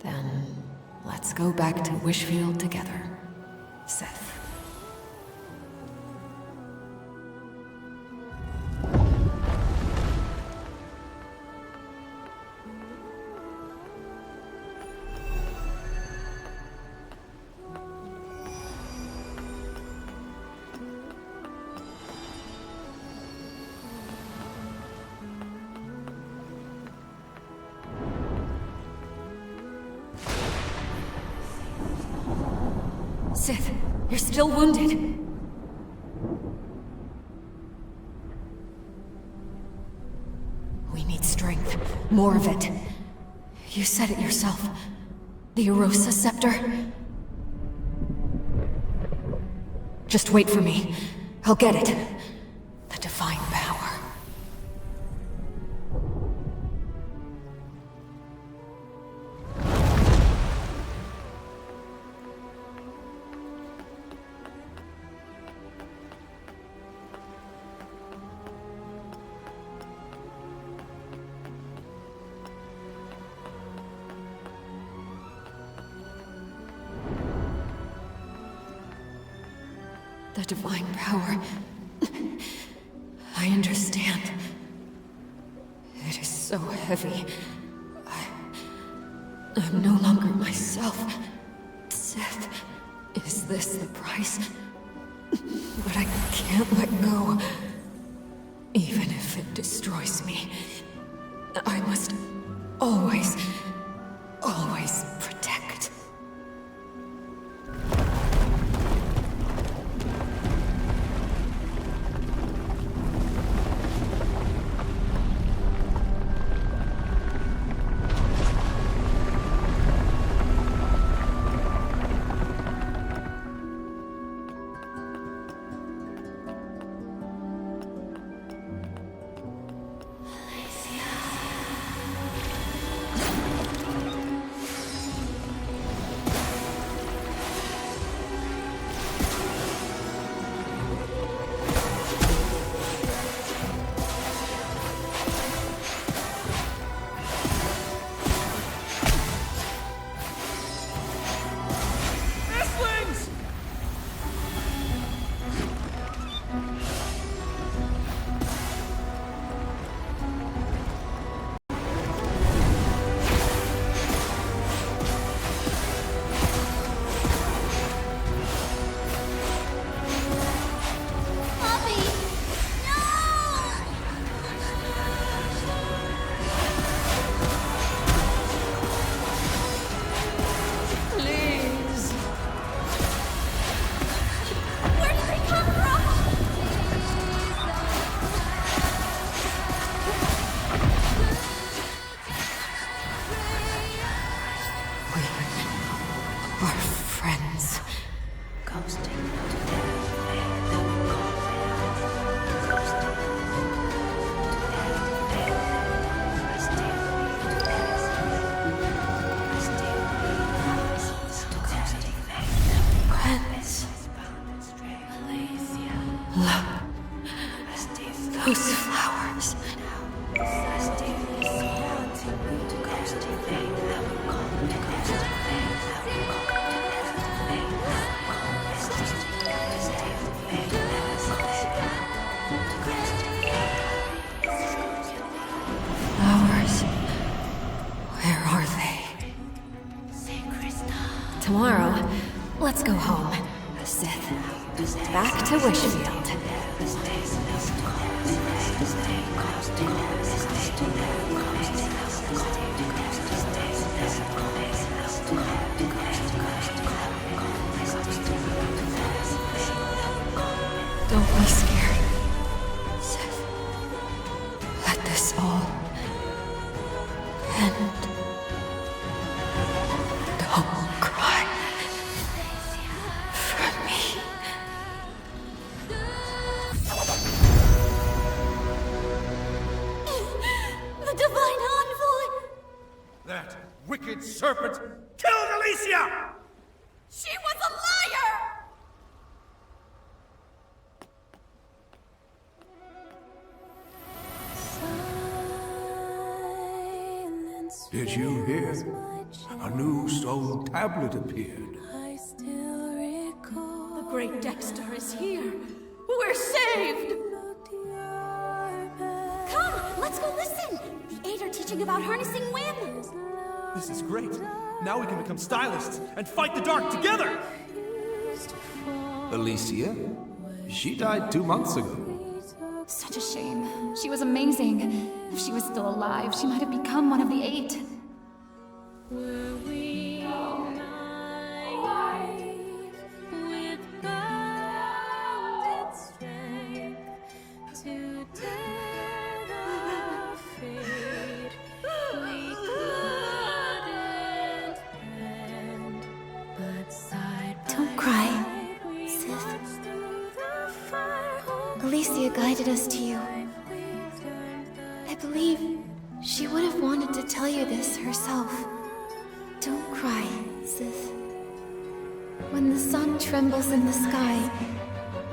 Then, let's go back to Wishfield together, Seth. Sith, you're still wounded. We need strength. More of it. You said it yourself. The Erosa Scepter. Just wait for me. I'll get it. The divine power. The divine power. I understand. It is so heavy. I'm no longer myself. Seth, is this the price? But I can't let go. Even if it destroys me, I must always, always protect. Flowers. Where are they? Tomorrow, let's go home. Sith, back to Wishfield. Don't be scared. Sith, let this all end. Don't cry for me. The Divine Envoy! That wicked serpent killed Alicia! She was a liar! Did you hear? A new stone tablet appeared. The great Dexter is here. We're saved! Come, let's go listen! The Eight are teaching about harnessing wind. This is great. Now we can become stylists and fight the dark together! Alicia? She died 2 months ago. Such a shame. She was amazing. If she was still alive, she might have become one of the Eight. Don't cry, Sith. Alicia guided us to you. I believe she would have wanted to tell you this herself. Don't cry, Sith. When the sun trembles in the sky,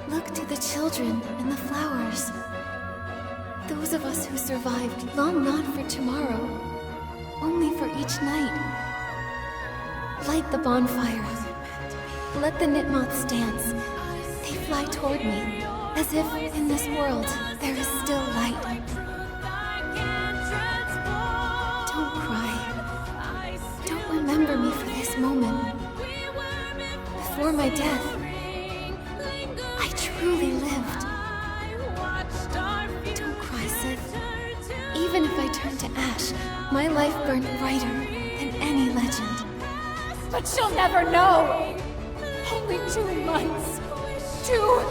look to the children and the flowers. Those of us who survived long not for tomorrow, only for each night. Light the bonfire. Let the Nitmoths dance. They fly toward me, as if in this world there is still light. Don't cry. Don't remember me for this moment. Before my death, I truly lived. Don't cry, Sith. Even if I turn to ash, my life burned brighter than any legend. But she'll never know! Only 2 months. 2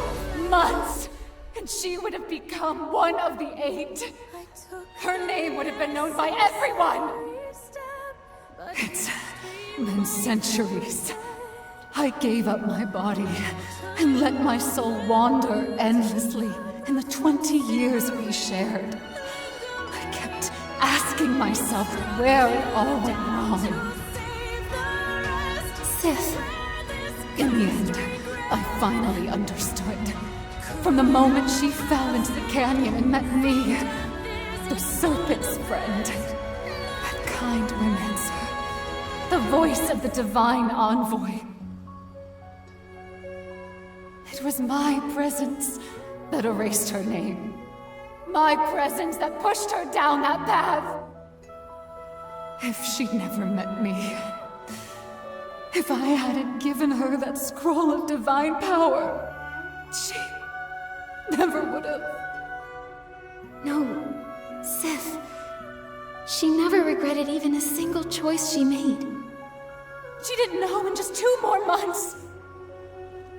months! And she would have become one of the Eight. Her name would have been known by everyone! It's been centuries. I gave up my body and let my soul wander endlessly in the 20 years we shared. I kept asking myself where it all went wrong. Sith. In the end, I finally understood. From the moment she fell into the canyon and met me, the serpent's friend, that kind romancer, the voice of the Divine Envoy. It was my presence that erased her name. My presence that pushed her down that path. If she'd never met me, if I hadn't given her that scroll of divine power, she never would have. No, Sith. She never regretted even a single choice she made. She didn't know in just 2 more months.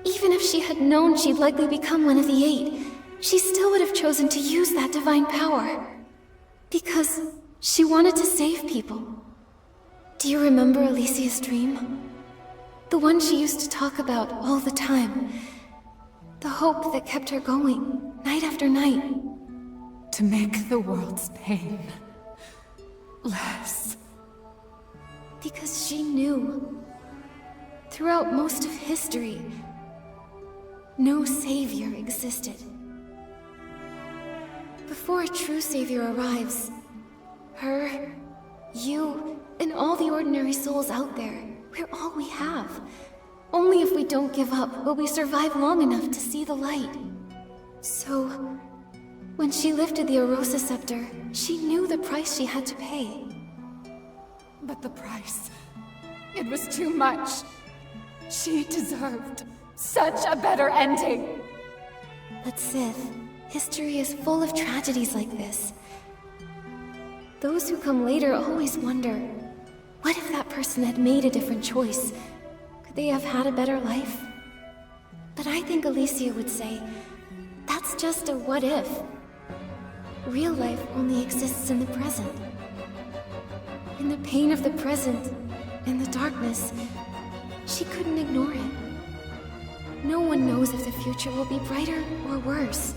Even if she had known she'd likely become one of the Eight, she still would have chosen to use that divine power. Because she wanted to save people. Do you remember Alicia's dream? The one she used to talk about all the time. The hope that kept her going, night after night. To make the world's pain less. Because she knew, throughout most of history, no savior existed. Before a true savior arrives, her, You and all the ordinary souls out there, we're all we have. Only if we don't give up will we survive long enough to see the light. So, when she lifted the Arosa scepter, she knew the price she had to pay. But the price... it was too much. She deserved such a better ending. But Sith, history is full of tragedies like this. Those who come later always wonder, what if that person had made a different choice? Could they have had a better life? But I think Alicia would say, that's just a what if. Real life only exists in the present. In the pain of the present, in the darkness, she couldn't ignore it. No one knows if the future will be brighter or worse.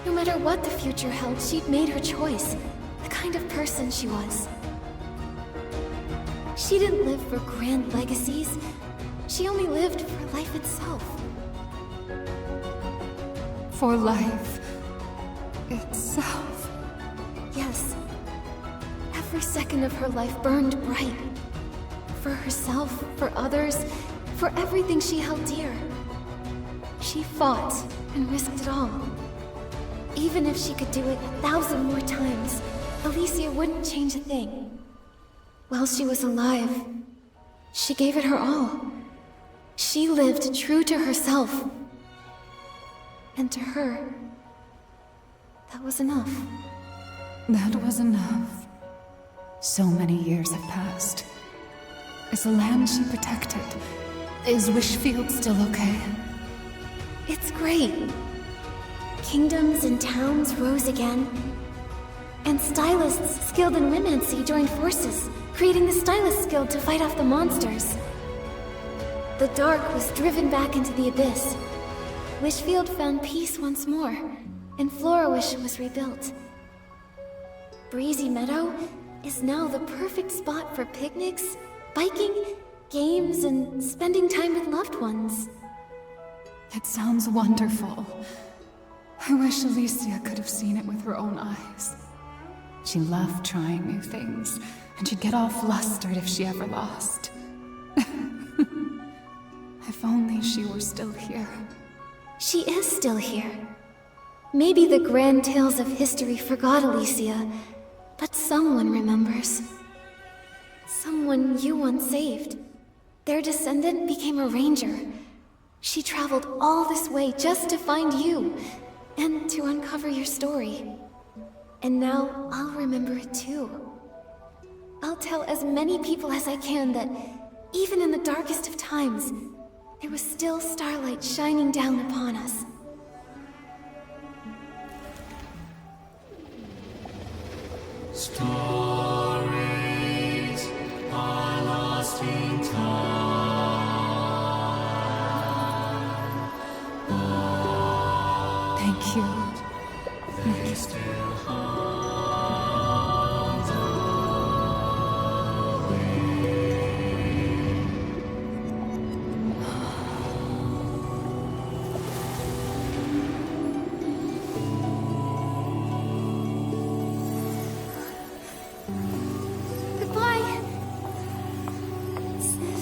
No matter what the future held, she'd made her choice, the kind of person she was. She didn't live for grand legacies. She only lived for life itself. For life itself. Yes. Every second of her life burned bright. For herself, for others, for everything she held dear. She fought and risked it all. Even if she could do it 1,000 more times, Alicia wouldn't change a thing. While she was alive, she gave it her all. She lived true to herself. And to her, that was enough. That was enough. So many years have passed. Is the land she protected? Is Wishfield still okay? It's great. Kingdoms and towns rose again. And stylists skilled in Whimmancy joined forces, creating the Stylist Guild to fight off the monsters. The dark was driven back into the abyss. Wishfield found peace once more, and Florawish was rebuilt. Breezy Meadow is now the perfect spot for picnics, biking, games, and spending time with loved ones. It sounds wonderful. I wish Alicia could have seen it with her own eyes. She loved trying new things, and she'd get all flustered if she ever lost. If only she were still here. She is still here. Maybe the grand tales of history forgot Alicia, but someone remembers. Someone you once saved. Their descendant became a ranger. She traveled all this way just to find you, and to uncover your story. And now I'll remember it too. I'll tell as many people as I can that, even in the darkest of times, there was still starlight shining down upon us. Stories are lost in time. Thank you. They still haunt Goodbye. Sif.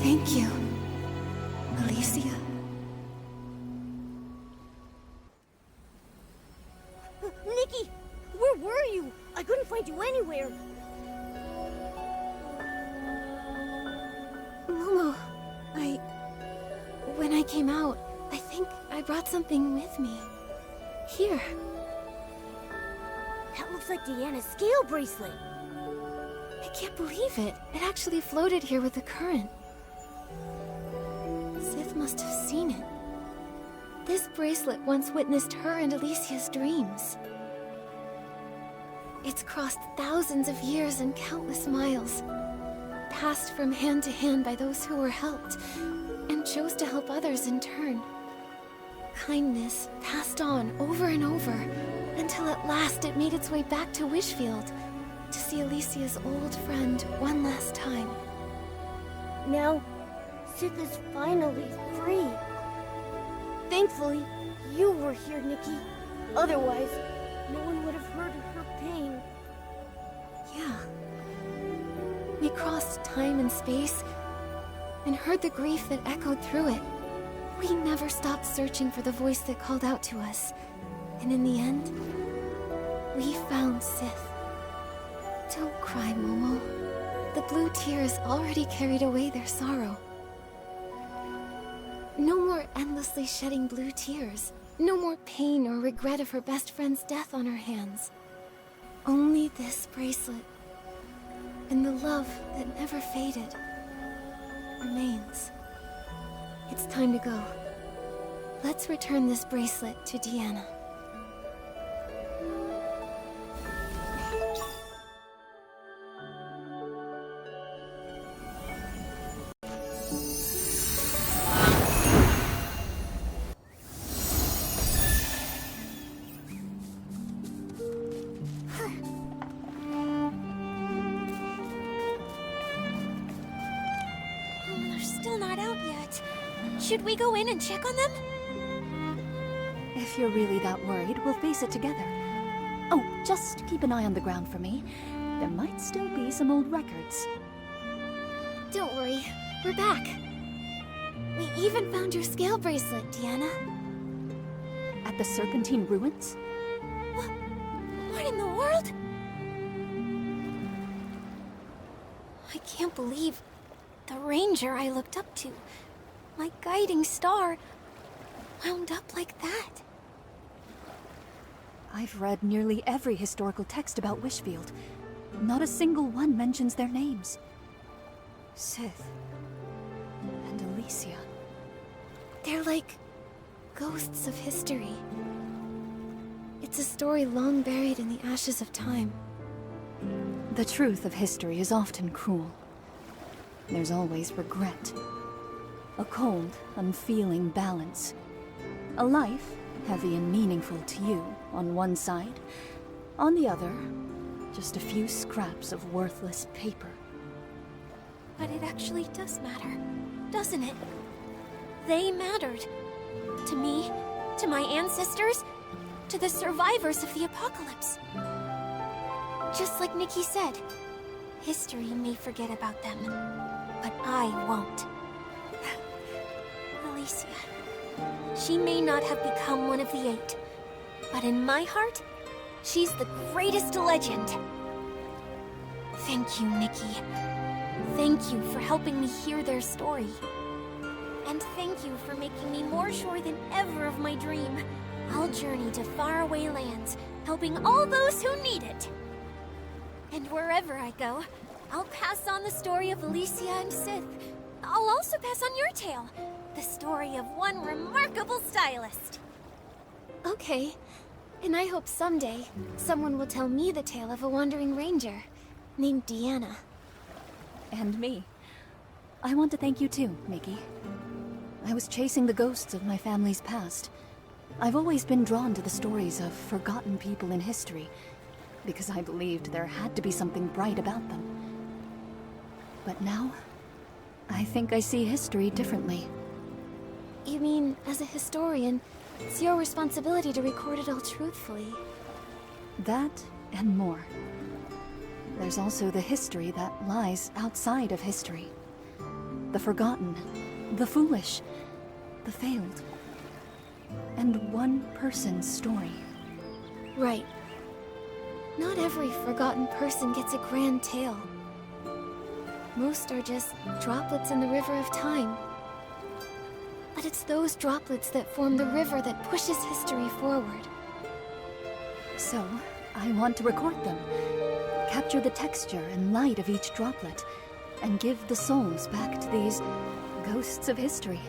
Thank you, Alicia. Nikki, where were you? I couldn't find you anywhere. Momo, when I came out, I think I brought something with me. Here. That looks like Deanna's scale bracelet. I can't believe it. It actually floated here with the current. Sith must have seen it. This bracelet once witnessed her and Alicia's dreams. It's crossed thousands of years and countless miles, passed from hand to hand by those who were helped, and chose to help others in turn. Kindness passed on over and over, until at last it made its way back to Wishfield, to see Alicia's old friend one last time. Now, Sith is finally free. Thankfully, you were here, Nikki. Otherwise, no one would have heard her crossed time and space and heard the grief that echoed through it. We never stopped searching for the voice that called out to us. And in the end, we found Sith. Don't cry, Momo. The blue tears already carried away their sorrow. No more endlessly shedding blue tears. No more pain or regret of her best friend's death on her hands. Only this bracelet, and the love that never faded, remains. It's time to go. Let's return this bracelet to Deanna. Should we go in and check on them? If you're really that worried, we'll face it together. Oh, just keep an eye on the ground for me. There might still be some old records. Don't worry, we're back. We even found your scale bracelet, Deanna. At the Serpentine Ruins? What in the world? I can't believe the ranger I looked up to, my guiding star, wound up like that. I've read nearly every historical text about Wishfield. Not a single one mentions their names. Sith and Alicia. They're like ghosts of history. It's a story long buried in the ashes of time. The truth of history is often cruel. There's always regret. A cold, unfeeling balance. A life, heavy and meaningful to you, on one side. On the other, just a few scraps of worthless paper. But it actually does matter, doesn't it? They mattered. To me, to my ancestors, to the survivors of the apocalypse. Just like Nikki said, history may forget about them, but I won't. Alicia. She may not have become one of the 8, but in my heart, she's the greatest legend. Thank you, Nikki. Thank you for helping me hear their story. And thank you for making me more sure than ever of my dream. I'll journey to faraway lands, helping all those who need it. And wherever I go, I'll pass on the story of Alicia and Sith. I'll also pass on your tale. The story of one remarkable stylist. Okay, and I hope someday someone will tell me the tale of a wandering ranger named Deanna. And me. I want to thank you too, Nikki. I was chasing the ghosts of my family's past. I've always been drawn to the stories of forgotten people in history, because I believed there had to be something bright about them. But now, I think I see history differently. You mean, as a historian, it's your responsibility to record it all truthfully? That and more. There's also the history that lies outside of history. The forgotten, the foolish, the failed. And one person's story. Right. Not every forgotten person gets a grand tale. Most are just droplets in the river of time. But it's those droplets that form the river that pushes history forward. So, I want to record them. Capture the texture and light of each droplet, and give the souls back to these ghosts of history.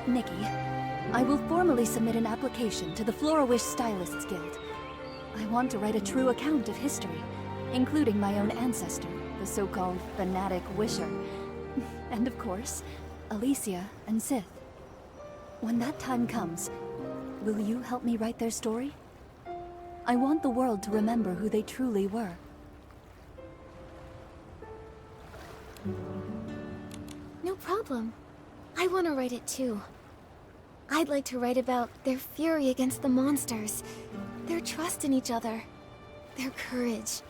Nikki, I will formally submit an application to the Flora-Wish Stylists Guild. I want to write a true account of history, including my own ancestor, the so-called fanatic wisher. And of course, Alicia and Sith. When that time comes, will you help me write their story? I want the world to remember who they truly were. No problem. I want to write it too. I'd like to write about their fury against the monsters, their trust in each other, their courage.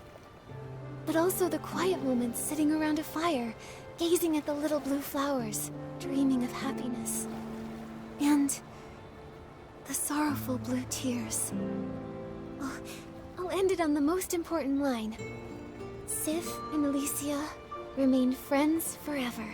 but also the quiet moments sitting around a fire, gazing at the little blue flowers, dreaming of happiness. And the sorrowful blue tears. I'll end it on the most important line. Sif and Alicia remain friends forever.